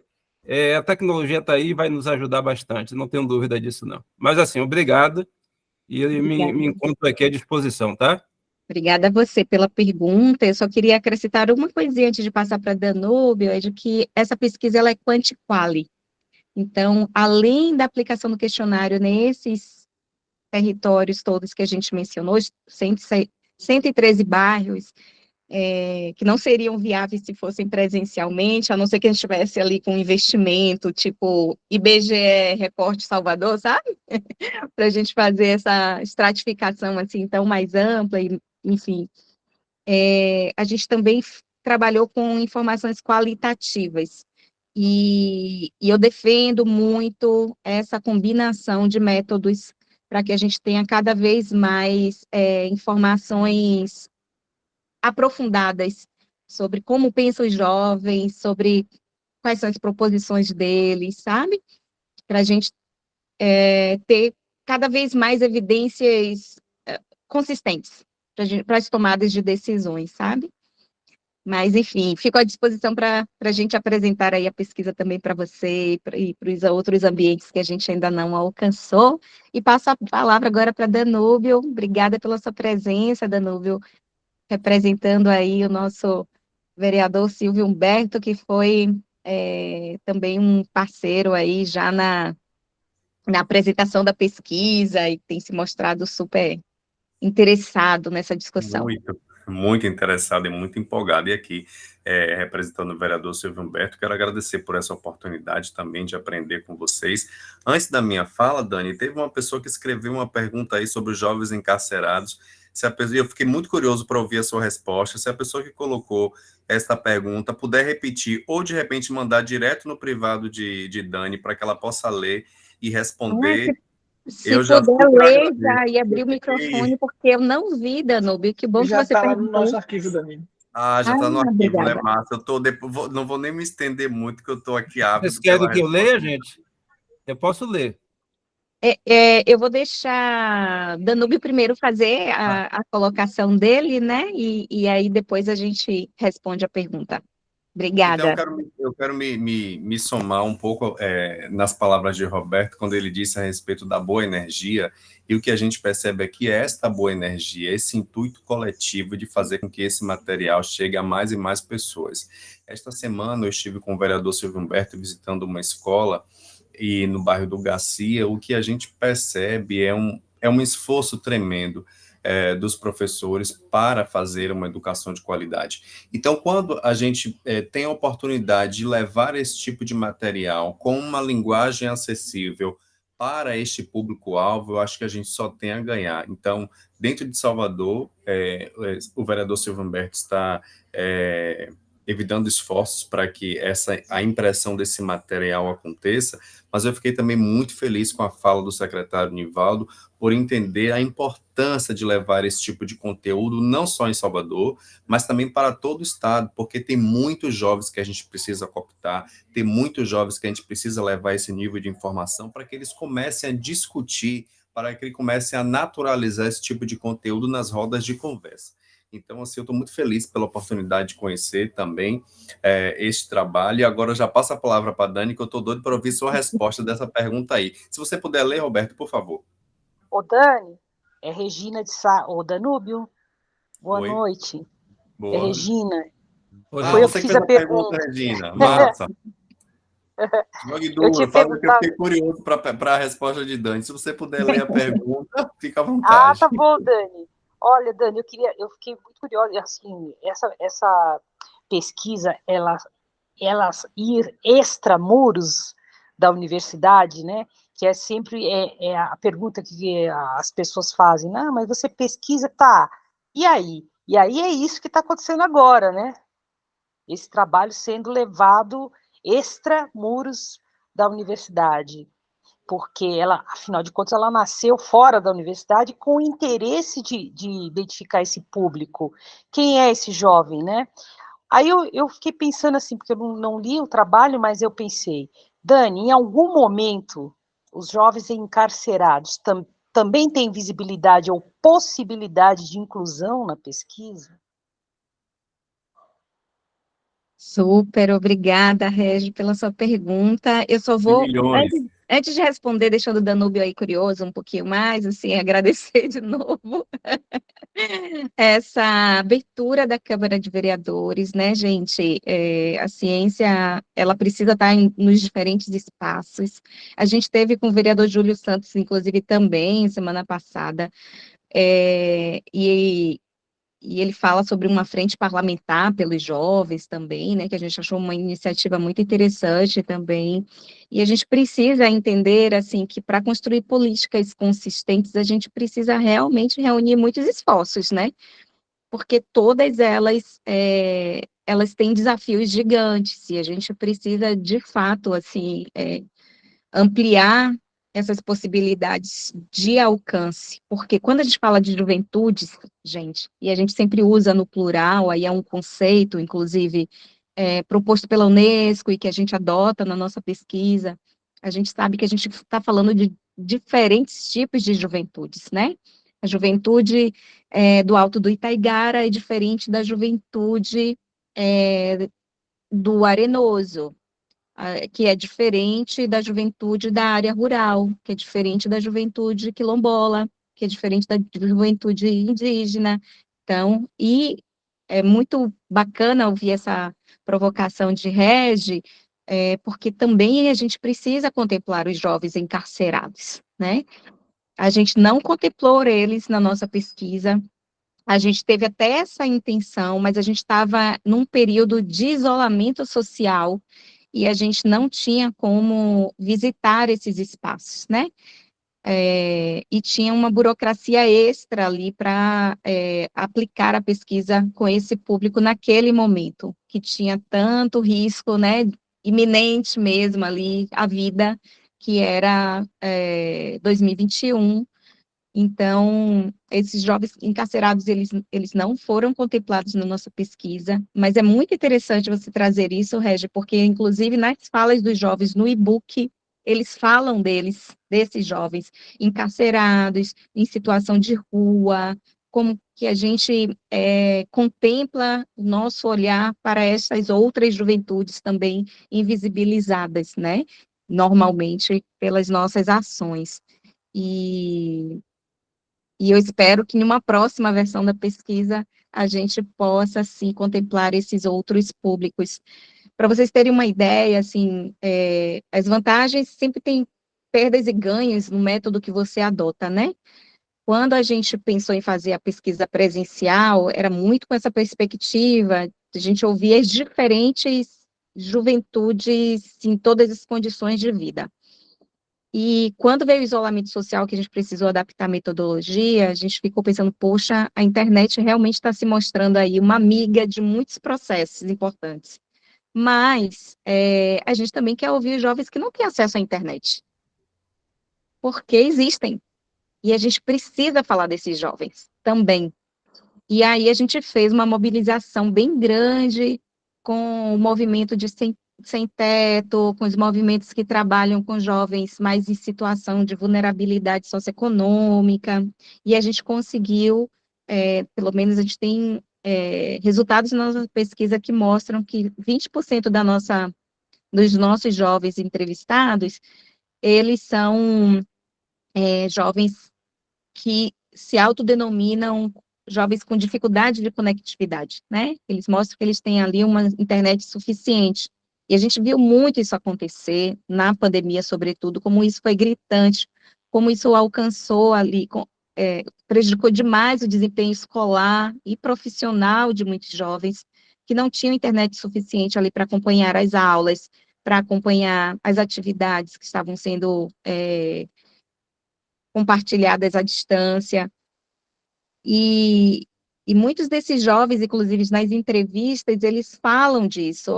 a tecnologia está aí e vai nos ajudar bastante, não tenho dúvida disso, não. Mas, assim, obrigado, e eu me encontro aqui à disposição, tá? Obrigada a você pela pergunta. Eu só queria acrescentar uma coisinha antes de passar para a Danúbio, é de que essa pesquisa ela é quanti-quali. Então, além da aplicação do questionário nesses territórios todos que a gente mencionou, 113 bairros, que não seriam viáveis se fossem presencialmente, a não ser que a gente estivesse ali com investimento, tipo IBGE, Reporte Salvador, sabe? Para a gente fazer essa estratificação assim tão mais ampla, e, enfim. A gente também trabalhou com informações qualitativas, e eu defendo muito essa combinação de métodos para que a gente tenha cada vez mais informações aprofundadas sobre como pensam os jovens, sobre quais são as proposições deles, sabe? Para a gente ter cada vez mais evidências consistentes para as tomadas de decisões, sabe? Mas, enfim, fico à disposição para a gente apresentar aí a pesquisa também para você e para os outros ambientes que a gente ainda não alcançou. E passo a palavra agora para Danúbio. Obrigada pela sua presença, Danúbio, representando aí o nosso vereador Silvio Humberto, que foi também um parceiro aí já na apresentação da pesquisa e tem se mostrado super interessado nessa discussão. Muito interessado e muito empolgado. E aqui, representando o vereador Silvio Humberto, quero agradecer por essa oportunidade também de aprender com vocês. Antes da minha fala, Dani, teve uma pessoa que escreveu uma pergunta aí sobre os jovens encarcerados. Eu fiquei muito curioso para ouvir a sua resposta. Se a pessoa que colocou esta pergunta puder repetir ou, de repente, mandar direto no privado de Dani para que ela possa ler e responder. Se puder ler e abrir o microfone, porque eu não vi, Danúbio. Que bom que você Já está lá perguntou. no nosso arquivo, Dani. Já está no arquivo, obrigada. né, Márcia? Não vou nem me estender muito, que eu estou aqui ávido. Vocês querem que eu leia, gente? Eu posso ler. Eu vou deixar Danúbio primeiro fazer a colocação dele, né? E aí depois a gente responde a pergunta. Obrigada. Então, eu quero me somar um pouco nas palavras de Roberto, quando ele disse a respeito da boa energia, e o que a gente percebe aqui é esta boa energia, esse intuito coletivo de fazer com que esse material chegue a mais e mais pessoas. Esta semana eu estive com o vereador Silvio Humberto visitando uma escola, e no bairro do Garcia, o que a gente percebe é um esforço tremendo dos professores para fazer uma educação de qualidade. Então, quando a gente tem a oportunidade de levar esse tipo de material com uma linguagem acessível para este público-alvo, eu acho que a gente só tem a ganhar. Então, dentro de Salvador, o vereador Silvio Humberto está evitando esforços para que a impressão desse material aconteça, mas eu fiquei também muito feliz com a fala do secretário Nivaldo, por entender a importância de levar esse tipo de conteúdo, não só em Salvador, mas também para todo o estado, porque tem muitos jovens que a gente precisa cooptar, tem muitos jovens que a gente precisa levar esse nível de informação para que eles comecem a discutir, para que eles comecem a naturalizar esse tipo de conteúdo nas rodas de conversa. Então, assim, eu estou muito feliz pela oportunidade de conhecer também este trabalho. E agora eu já passo a palavra para a Dani, que eu estou doido para ouvir sua resposta dessa pergunta aí. Se você puder ler, Roberto, por favor. Ô, Dani, é Regina de Ô, Danúbio, boa Oi. noite. Boa. É Regina. Foi eu que fiz a pergunta, Regina. Massa. Jogue duas, eu fiquei curioso para a resposta de Dani. Se você puder ler a pergunta, fica à vontade. Tá bom, Dani. Olha, Dani, eu fiquei muito curiosa, assim, essa pesquisa, ela ir extramuros da universidade, né, que é sempre a pergunta que as pessoas fazem, mas você pesquisa, tá, e aí? E aí é isso que está acontecendo agora, né, esse trabalho sendo levado extramuros da universidade, porque ela, afinal de contas, ela nasceu fora da universidade com o interesse de identificar esse público. Quem é esse jovem, né? Aí eu fiquei pensando assim, porque eu não li o trabalho, mas eu pensei, Dani, em algum momento, os jovens encarcerados também têm visibilidade ou possibilidade de inclusão na pesquisa? Super, obrigada, Regi, pela sua pergunta. Eu só vou, antes de responder, deixando o Danúbio aí curioso um pouquinho mais, assim, agradecer de novo essa abertura da Câmara de Vereadores, né, gente? A ciência, ela precisa estar nos diferentes espaços. A gente teve com o vereador Júlio Santos, inclusive, também, semana passada, e ele fala sobre uma frente parlamentar pelos jovens também, né, que a gente achou uma iniciativa muito interessante também, e a gente precisa entender, assim, que para construir políticas consistentes, a gente precisa realmente reunir muitos esforços, né, porque todas elas têm desafios gigantes, e a gente precisa, de fato, assim, ampliar essas possibilidades de alcance, porque quando a gente fala de juventudes, gente, e a gente sempre usa no plural, aí é um conceito, inclusive, proposto pela Unesco e que a gente adota na nossa pesquisa, a gente sabe que a gente está falando de diferentes tipos de juventudes, né? A juventude do Alto do Itaigara é diferente da juventude do Arenoso, que é diferente da juventude da área rural, que é diferente da juventude quilombola, que é diferente da juventude indígena. Então, e é muito bacana ouvir essa provocação de Regi, porque também a gente precisa contemplar os jovens encarcerados, né? A gente não contemplou eles na nossa pesquisa, a gente teve até essa intenção, mas a gente estava num período de isolamento social e a gente não tinha como visitar esses espaços, né? E tinha uma burocracia extra ali para aplicar a pesquisa com esse público naquele momento, que tinha tanto risco, né, iminente mesmo ali, a vida, que era 2021. Então, esses jovens encarcerados, eles não foram contemplados na nossa pesquisa, mas é muito interessante você trazer isso, Regi, porque, inclusive, nas falas dos jovens no e-book, eles falam desses jovens encarcerados, em situação de rua, como que a gente contempla o nosso olhar para essas outras juventudes também invisibilizadas, né, normalmente pelas nossas ações. E eu espero que em uma próxima versão da pesquisa a gente possa, sim, contemplar esses outros públicos. Para vocês terem uma ideia, assim, as vantagens sempre têm perdas e ganhos no método que você adota, né? Quando a gente pensou em fazer a pesquisa presencial, era muito com essa perspectiva de a gente ouvir as diferentes juventudes em todas as condições de vida. E quando veio o isolamento social, que a gente precisou adaptar a metodologia, a gente ficou pensando, poxa, a internet realmente está se mostrando aí uma amiga de muitos processos importantes. Mas a gente também quer ouvir os jovens que não têm acesso à internet. Porque existem. E a gente precisa falar desses jovens também. E aí a gente fez uma mobilização bem grande com o movimento de sem teto, com os movimentos que trabalham com jovens mais em situação de vulnerabilidade socioeconômica, e a gente conseguiu, pelo menos a gente tem resultados na nossa pesquisa que mostram que 20% dos nossos jovens entrevistados, eles são jovens que se autodenominam jovens com dificuldade de conectividade, né? Eles mostram que eles têm ali uma internet suficiente. E a gente viu muito isso acontecer na pandemia, sobretudo, como isso foi gritante, como isso alcançou ali, prejudicou demais o desempenho escolar e profissional de muitos jovens que não tinham internet suficiente ali para acompanhar as aulas, para acompanhar as atividades que estavam sendo compartilhadas à distância. E muitos desses jovens, inclusive nas entrevistas, eles falam disso.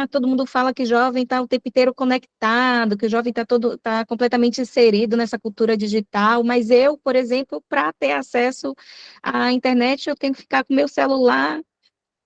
Todo mundo fala que o jovem está o tempo inteiro conectado, que o jovem está completamente inserido nessa cultura digital, mas eu, por exemplo, para ter acesso à internet, eu tenho que ficar com meu celular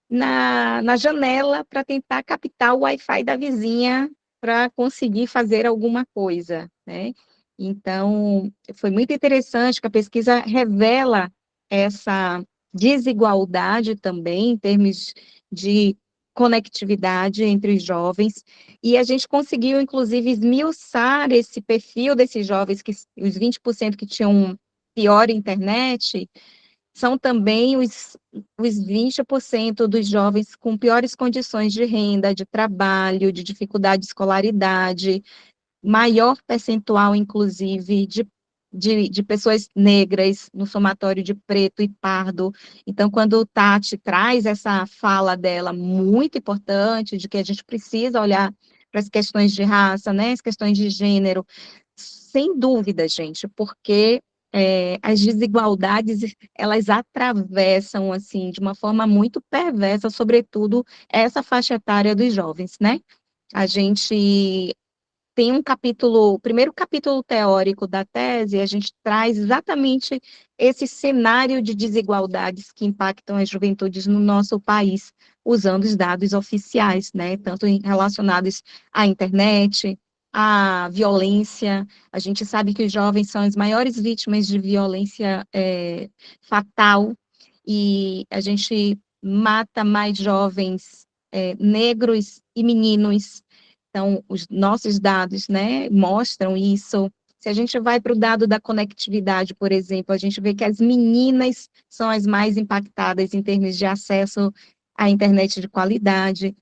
na janela para tentar captar o Wi-Fi da vizinha para conseguir fazer alguma coisa, né? Então, foi muito interessante que a pesquisa revela essa desigualdade também, em termos de conectividade entre os jovens, e a gente conseguiu, inclusive, esmiuçar esse perfil desses jovens, que os 20% que tinham pior internet, são também os 20% dos jovens com piores condições de renda, de trabalho, de dificuldade de escolaridade, maior percentual, inclusive, de pessoas negras no somatório de preto e pardo. Então, quando Tati traz essa fala dela muito importante, de que a gente precisa olhar para as questões de raça, né, as questões de gênero, sem dúvida, gente, porque as desigualdades, elas atravessam, assim, de uma forma muito perversa, sobretudo, essa faixa etária dos jovens, né? A gente tem o primeiro capítulo teórico da tese, a gente traz exatamente esse cenário de desigualdades que impactam as juventudes no nosso país, usando os dados oficiais, né, tanto relacionados à internet, à violência. A gente sabe que os jovens são as maiores vítimas de violência fatal, e a gente mata mais jovens negros e meninos. Então, os nossos dados, né, mostram isso. Se a gente vai para o dado da conectividade, por exemplo, a gente vê que as meninas são as mais impactadas em termos de acesso à internet de qualidade.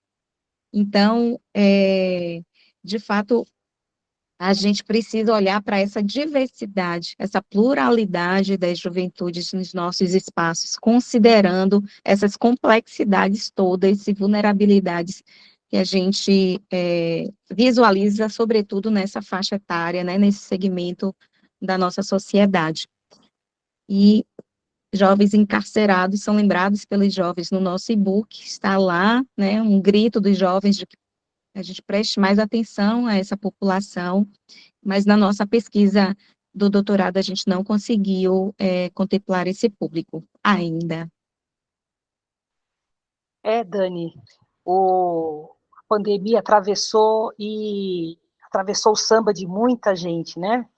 Então, de fato, a gente precisa olhar para essa diversidade, essa pluralidade das juventudes nos nossos espaços, considerando essas complexidades todas e vulnerabilidades que a gente visualiza, sobretudo nessa faixa etária, né, nesse segmento da nossa sociedade. E jovens encarcerados são lembrados pelos jovens no nosso e-book, está lá, né, um grito dos jovens de que a gente preste mais atenção a essa população, mas na nossa pesquisa do doutorado a gente não conseguiu contemplar esse público ainda. Dani, a pandemia atravessou o samba de muita gente, né?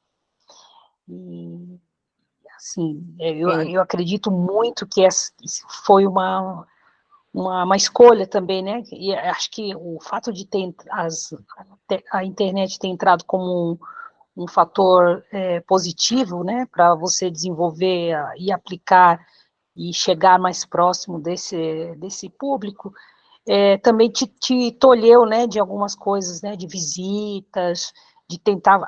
E, assim, eu acredito muito que foi uma escolha também, né? E acho que o fato de a internet ter entrado como um fator positivo, né, para você desenvolver e aplicar e chegar mais próximo desse público, também te tolheu, né, de algumas coisas, né, de visitas, de tentar,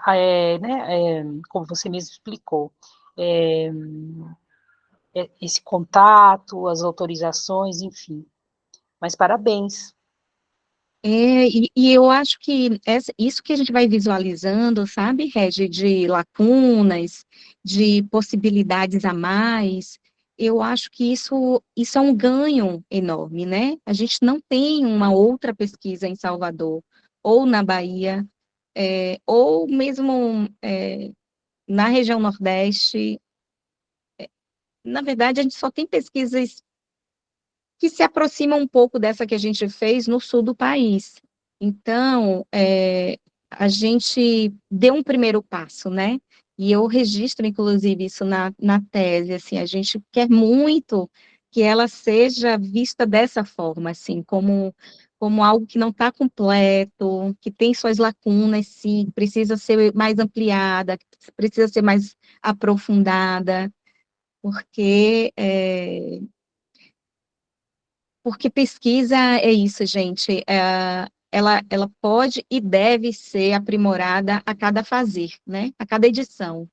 né, como você mesmo explicou, esse contato, as autorizações, enfim. Mas parabéns. E eu acho que isso que a gente vai visualizando, sabe, Regi, de lacunas, de possibilidades a mais, eu acho que isso é um ganho enorme, né? A gente não tem uma outra pesquisa em Salvador, ou na Bahia, ou mesmo na região Nordeste. Na verdade, a gente só tem pesquisas que se aproxima um pouco dessa que a gente fez no sul do país. Então, a gente deu um primeiro passo, né? E eu registro, inclusive, isso na tese, assim, a gente quer muito que ela seja vista dessa forma, assim, como algo que não está completo, que tem suas lacunas, sim, precisa ser mais ampliada, precisa ser mais aprofundada, porque pesquisa é isso, gente, ela pode e deve ser aprimorada a cada fazer, né, a cada edição.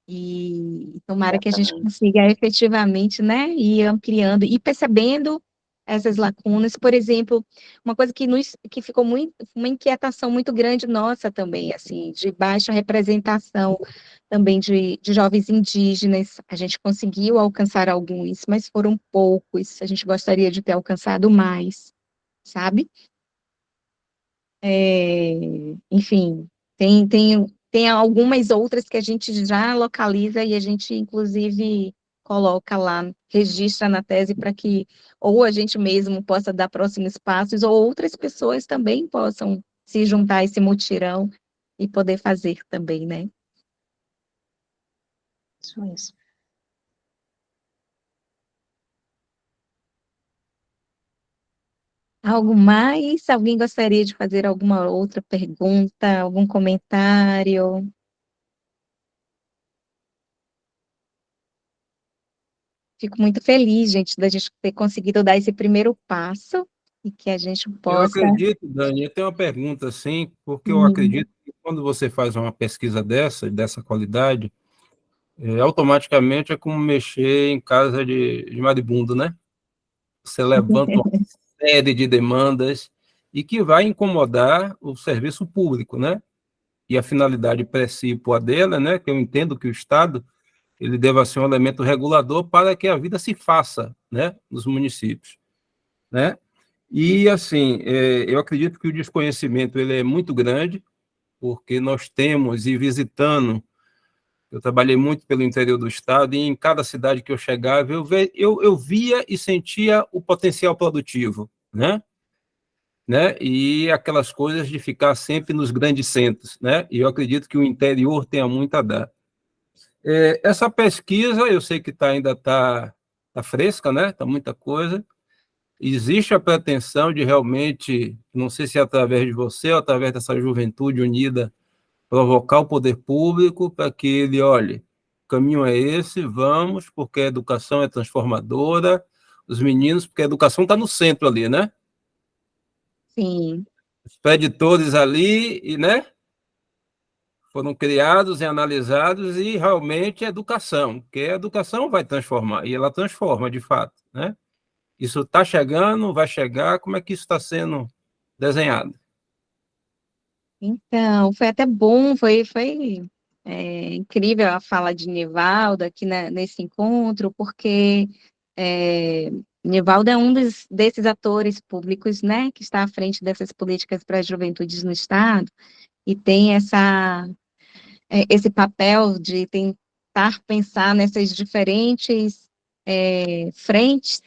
E tomara que a gente consiga efetivamente, né, ir ampliando e percebendo essas lacunas. Por exemplo, uma coisa que ficou uma inquietação muito grande nossa também, assim, de baixa representação também de jovens indígenas. A gente conseguiu alcançar alguns, mas foram poucos. A gente gostaria de ter alcançado mais, sabe? Enfim, tem algumas outras que a gente já localiza e a gente, inclusive, coloca lá, registra na tese para que ou a gente mesmo possa dar próximos passos, ou outras pessoas também possam se juntar a esse mutirão e poder fazer também, né? Isso mesmo. Algo mais? Alguém gostaria de fazer alguma outra pergunta, algum comentário? Fico muito feliz, gente, da gente ter conseguido dar esse primeiro passo e que a gente Eu possa... acredito, Dani, eu tenho uma pergunta, assim, porque eu Uhum. acredito que quando você faz uma pesquisa dessa qualidade, automaticamente é como mexer em casa de maribundo, né? Você levanta uma série de demandas e que vai incomodar o serviço público, né? E a finalidade precípua dela, né? Que eu entendo que o Estado ele deva ser um elemento regulador para que a vida se faça, né? Nos municípios, né? E, assim, eu acredito que o desconhecimento ele é muito grande, porque nós temos, e visitando, eu trabalhei muito pelo interior do estado, e em cada cidade que eu chegava, eu via e sentia o potencial produtivo, né? né? E aquelas coisas de ficar sempre nos grandes centros, né? E eu acredito que o interior tenha muito a dar. Essa pesquisa, eu sei que ainda está fresca, né? Está muita coisa. Existe a pretensão de realmente, não sei se é através de você ou através dessa juventude unida, provocar o poder público para que ele, olhe, o caminho é esse, vamos, porque a educação é transformadora, os meninos, porque a educação está no centro ali, né? Sim. Os preditores ali, e, né? Foram criados e analisados e realmente a educação, porque a educação vai transformar, e ela transforma de fato, né? Isso está chegando, vai chegar, como é que isso está sendo desenhado? Então, foi até bom, foi incrível a fala de Nivaldo aqui nesse encontro, porque Nivaldo é um desses atores públicos, né, que está à frente dessas políticas para as juventudes no Estado, e tem esse papel de tentar pensar nessas diferentes frentes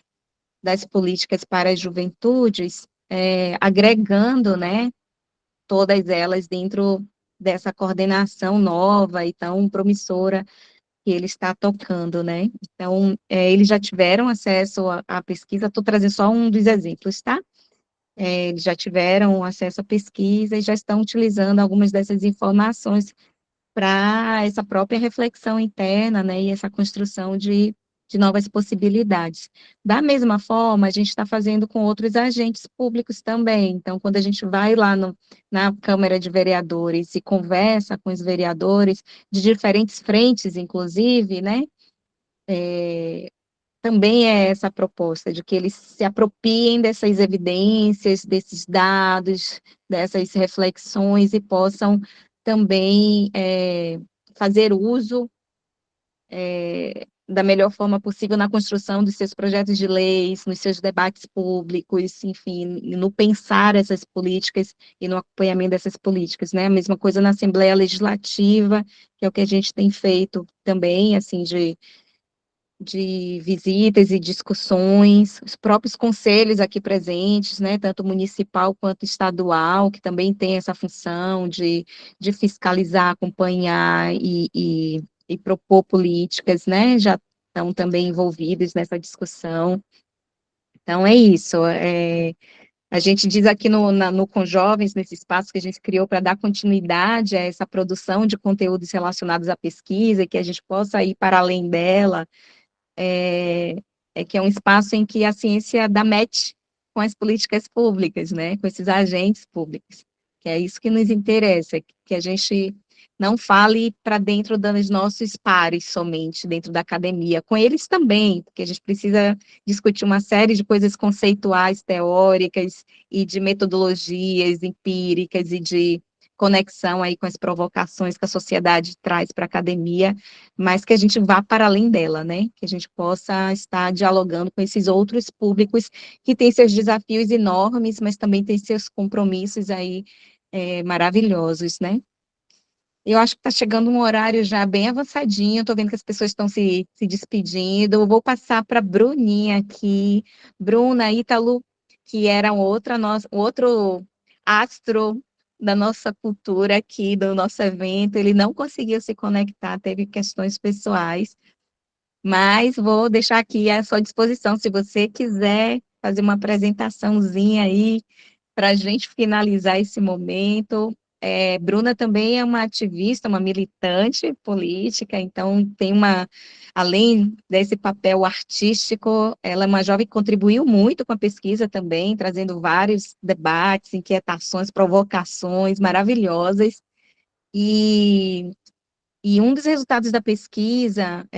das políticas para as juventudes, agregando, né, todas elas dentro dessa coordenação nova e tão promissora que ele está tocando, né? Então, eles já tiveram acesso à pesquisa, estou trazendo só um dos exemplos, tá? Eles já tiveram acesso à pesquisa e já estão utilizando algumas dessas informações para essa própria reflexão interna, né, e essa construção de novas possibilidades. Da mesma forma, a gente está fazendo com outros agentes públicos também. Então, quando a gente vai lá na Câmara de Vereadores e conversa com os vereadores de diferentes frentes, inclusive, né, também é essa proposta de que eles se apropriem dessas evidências, desses dados, dessas reflexões e possam também fazer uso da melhor forma possível na construção dos seus projetos de leis, nos seus debates públicos, enfim, no pensar essas políticas e no acompanhamento dessas políticas, né? A mesma coisa na Assembleia Legislativa, que é o que a gente tem feito também, assim, de visitas e discussões, os próprios conselhos aqui presentes, né, tanto municipal quanto estadual, que também tem essa função de fiscalizar, acompanhar e propor políticas, né, já estão também envolvidos nessa discussão. Então, é isso, a gente diz aqui no Com Jovens, nesse espaço que a gente criou para dar continuidade a essa produção de conteúdos relacionados à pesquisa, e que a gente possa ir para além dela, que é um espaço em que a ciência dá match com as políticas públicas, né, com esses agentes públicos, que é isso que nos interessa, que a gente não fale para dentro dos nossos pares somente, dentro da academia, com eles também, porque a gente precisa discutir uma série de coisas conceituais, teóricas, e de metodologias empíricas, e de conexão aí com as provocações que a sociedade traz para a academia, mas que a gente vá para além dela, né? Que a gente possa estar dialogando com esses outros públicos que têm seus desafios enormes, mas também têm seus compromissos aí maravilhosos, né? Eu acho que está chegando um horário já bem avançadinho, estou vendo que as pessoas estão se despedindo. Eu vou passar para a Bruninha aqui. Bruna, Ítalo, que era outro astro da nossa cultura aqui, do nosso evento, ele não conseguiu se conectar, teve questões pessoais, mas vou deixar aqui à sua disposição, se você quiser fazer uma apresentaçãozinha aí, para a gente finalizar esse momento. Bruna também é uma ativista, uma militante política, então além desse papel artístico, ela é uma jovem que contribuiu muito com a pesquisa também, trazendo vários debates, inquietações, provocações maravilhosas, e um dos resultados da pesquisa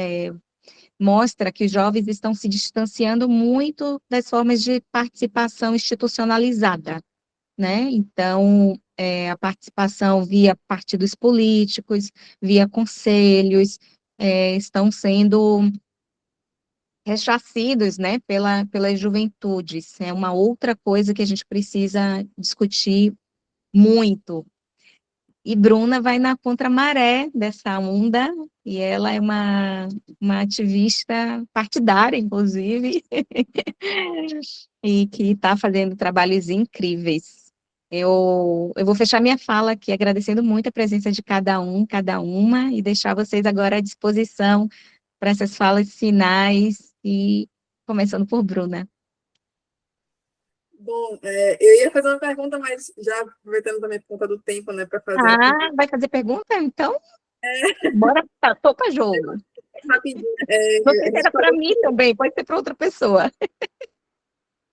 mostra que os jovens estão se distanciando muito das formas de participação institucionalizada, né? Então, a participação via partidos políticos, via conselhos, estão sendo rechaçados, né, pelas juventudes. É uma outra coisa que a gente precisa discutir muito. E Bruna vai na contramaré dessa onda, e ela é uma ativista partidária, inclusive, e que está fazendo trabalhos incríveis. Eu vou fechar minha fala aqui agradecendo muito a presença de cada um, cada uma, e deixar vocês agora à disposição para essas falas finais, e começando por Bruna. Bom, eu ia fazer uma pergunta, mas já aproveitando também por conta do tempo, né, para fazer Vai fazer pergunta? Então, bora, topa jogo. rapidinho. Não sei se era para mim também, pode ser para outra pessoa.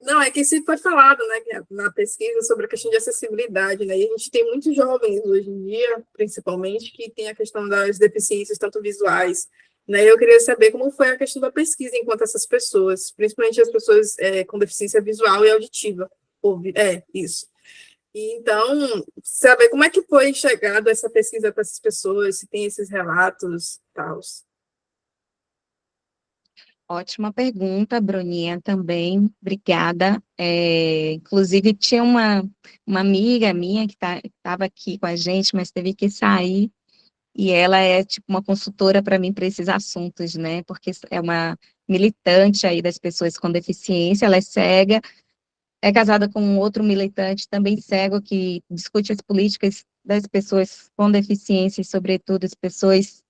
Não, é que se foi falado, né, na pesquisa sobre a questão de acessibilidade, né, e a gente tem muitos jovens hoje em dia, principalmente, que tem a questão das deficiências, tanto visuais, né, eu queria saber como foi a questão da pesquisa enquanto essas pessoas, principalmente as pessoas com deficiência visual e auditiva, isso. E, então, saber como é que foi chegado essa pesquisa para essas pessoas, se tem esses relatos e tal. Ótima pergunta, Bruninha, também, obrigada. Inclusive, tinha uma amiga minha que estava aqui com a gente, mas teve que sair, e ela é tipo uma consultora para mim para esses assuntos, né? Porque é uma militante aí das pessoas com deficiência, ela é cega, é casada com um outro militante também cego que discute as políticas das pessoas com deficiência, e, sobretudo, as pessoas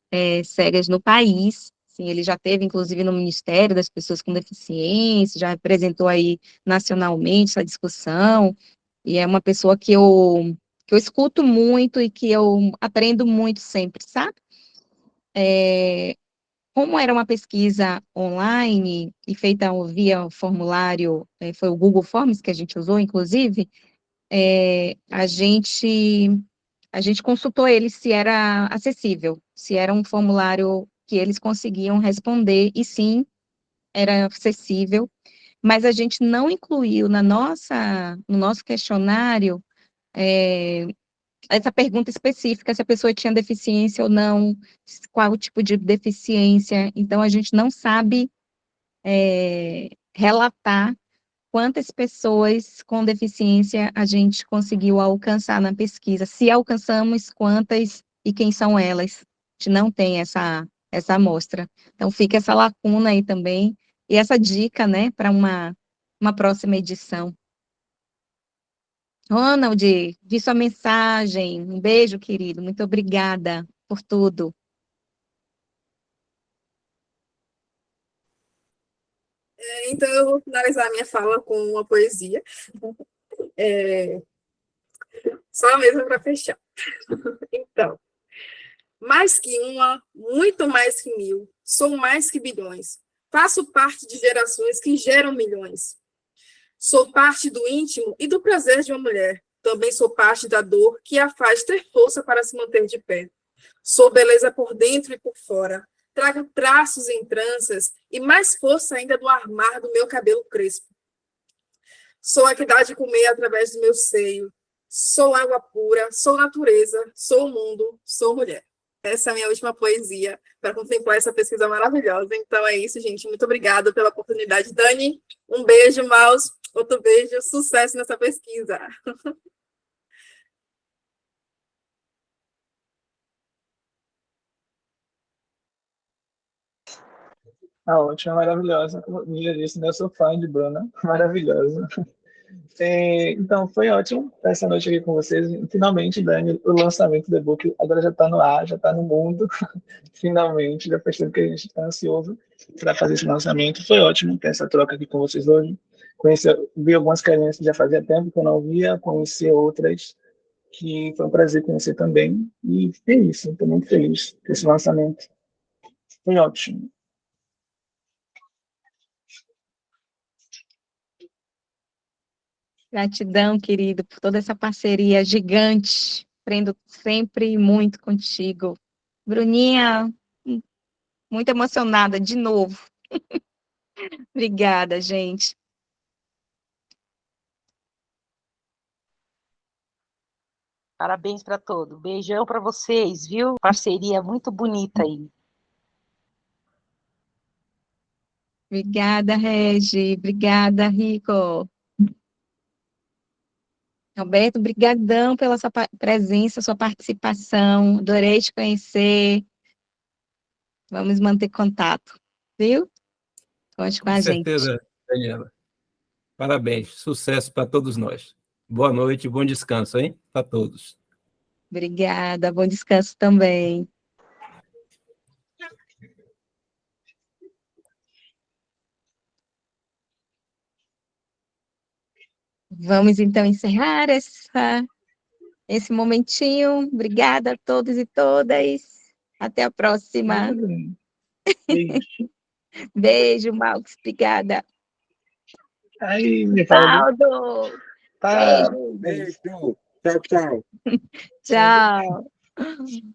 cegas no país. Sim, ele já teve, inclusive, no Ministério das Pessoas com Deficiência, já representou aí nacionalmente essa discussão, e é uma pessoa que eu escuto muito e que eu aprendo muito sempre, sabe? Como era uma pesquisa online e feita via formulário, foi o Google Forms que a gente usou, inclusive, a gente consultou eles se era acessível, se era um formulário que eles conseguiam responder, e sim, era acessível, mas a gente não incluiu no nosso questionário, essa pergunta específica, se a pessoa tinha deficiência ou não, qual o tipo de deficiência. Então, a gente não sabe relatar quantas pessoas com deficiência a gente conseguiu alcançar na pesquisa. Se alcançamos, quantas e quem são elas? A gente não tem essa amostra. Então, fica essa lacuna aí também, e essa dica, né, para uma próxima edição. Ronald, vi sua mensagem. Um beijo, querido. Muito obrigada por tudo. Então, eu vou finalizar a minha fala com uma poesia, só mesmo para fechar. Então, mais que uma, muito mais que mil, sou mais que bilhões. Faço parte de gerações que geram milhões. Sou parte do íntimo e do prazer de uma mulher. Também sou parte da dor que a faz ter força para se manter de pé. Sou beleza por dentro e por fora. Trago traços em tranças e mais força ainda do armar do meu cabelo crespo. Sou a que dá de comer através do meu seio. Sou água pura, sou natureza, sou mundo, sou mulher. Essa é a minha última poesia para contemplar essa pesquisa maravilhosa. Então é isso, gente. Muito obrigada pela oportunidade. Dani, um beijo, Maus. Outro beijo. Sucesso nessa pesquisa. Ótima, maravilhosa. Como já disse, né, eu sou fã de Bruna. Maravilhosa. Então, foi ótimo estar essa noite aqui com vocês. Finalmente, Dani, o lançamento do e-book agora já está no ar, já está no mundo. Finalmente, já faz tempo que a gente está ansioso para fazer esse lançamento. Foi ótimo ter essa troca aqui com vocês hoje. Vi algumas carinhas que já fazia tempo que eu não via, conhecer outras que foi um prazer conhecer também. E é isso, estou muito feliz com esse lançamento. Foi ótimo. Gratidão, querido, por toda essa parceria gigante. Aprendo sempre muito contigo. Bruninha, muito emocionada de novo. Obrigada, gente. Parabéns para todos. Beijão para vocês, viu? Parceria muito bonita aí. Obrigada, Regi. Obrigada, Rico. Roberto, brigadão pela sua presença, sua participação. Adorei te conhecer. Vamos manter contato, viu? Conte com a gente. Com certeza, Daniela. Parabéns, sucesso para todos nós. Boa noite, bom descanso, hein? Para todos. Obrigada, bom descanso também. Vamos, então, encerrar esse momentinho. Obrigada a todos e todas. Até a próxima. Beijo. Beijo, Marcos. Obrigada. Aí, me fala. Paulo. Tá. Beijo. Beijo. Tchau, tchau. Tchau.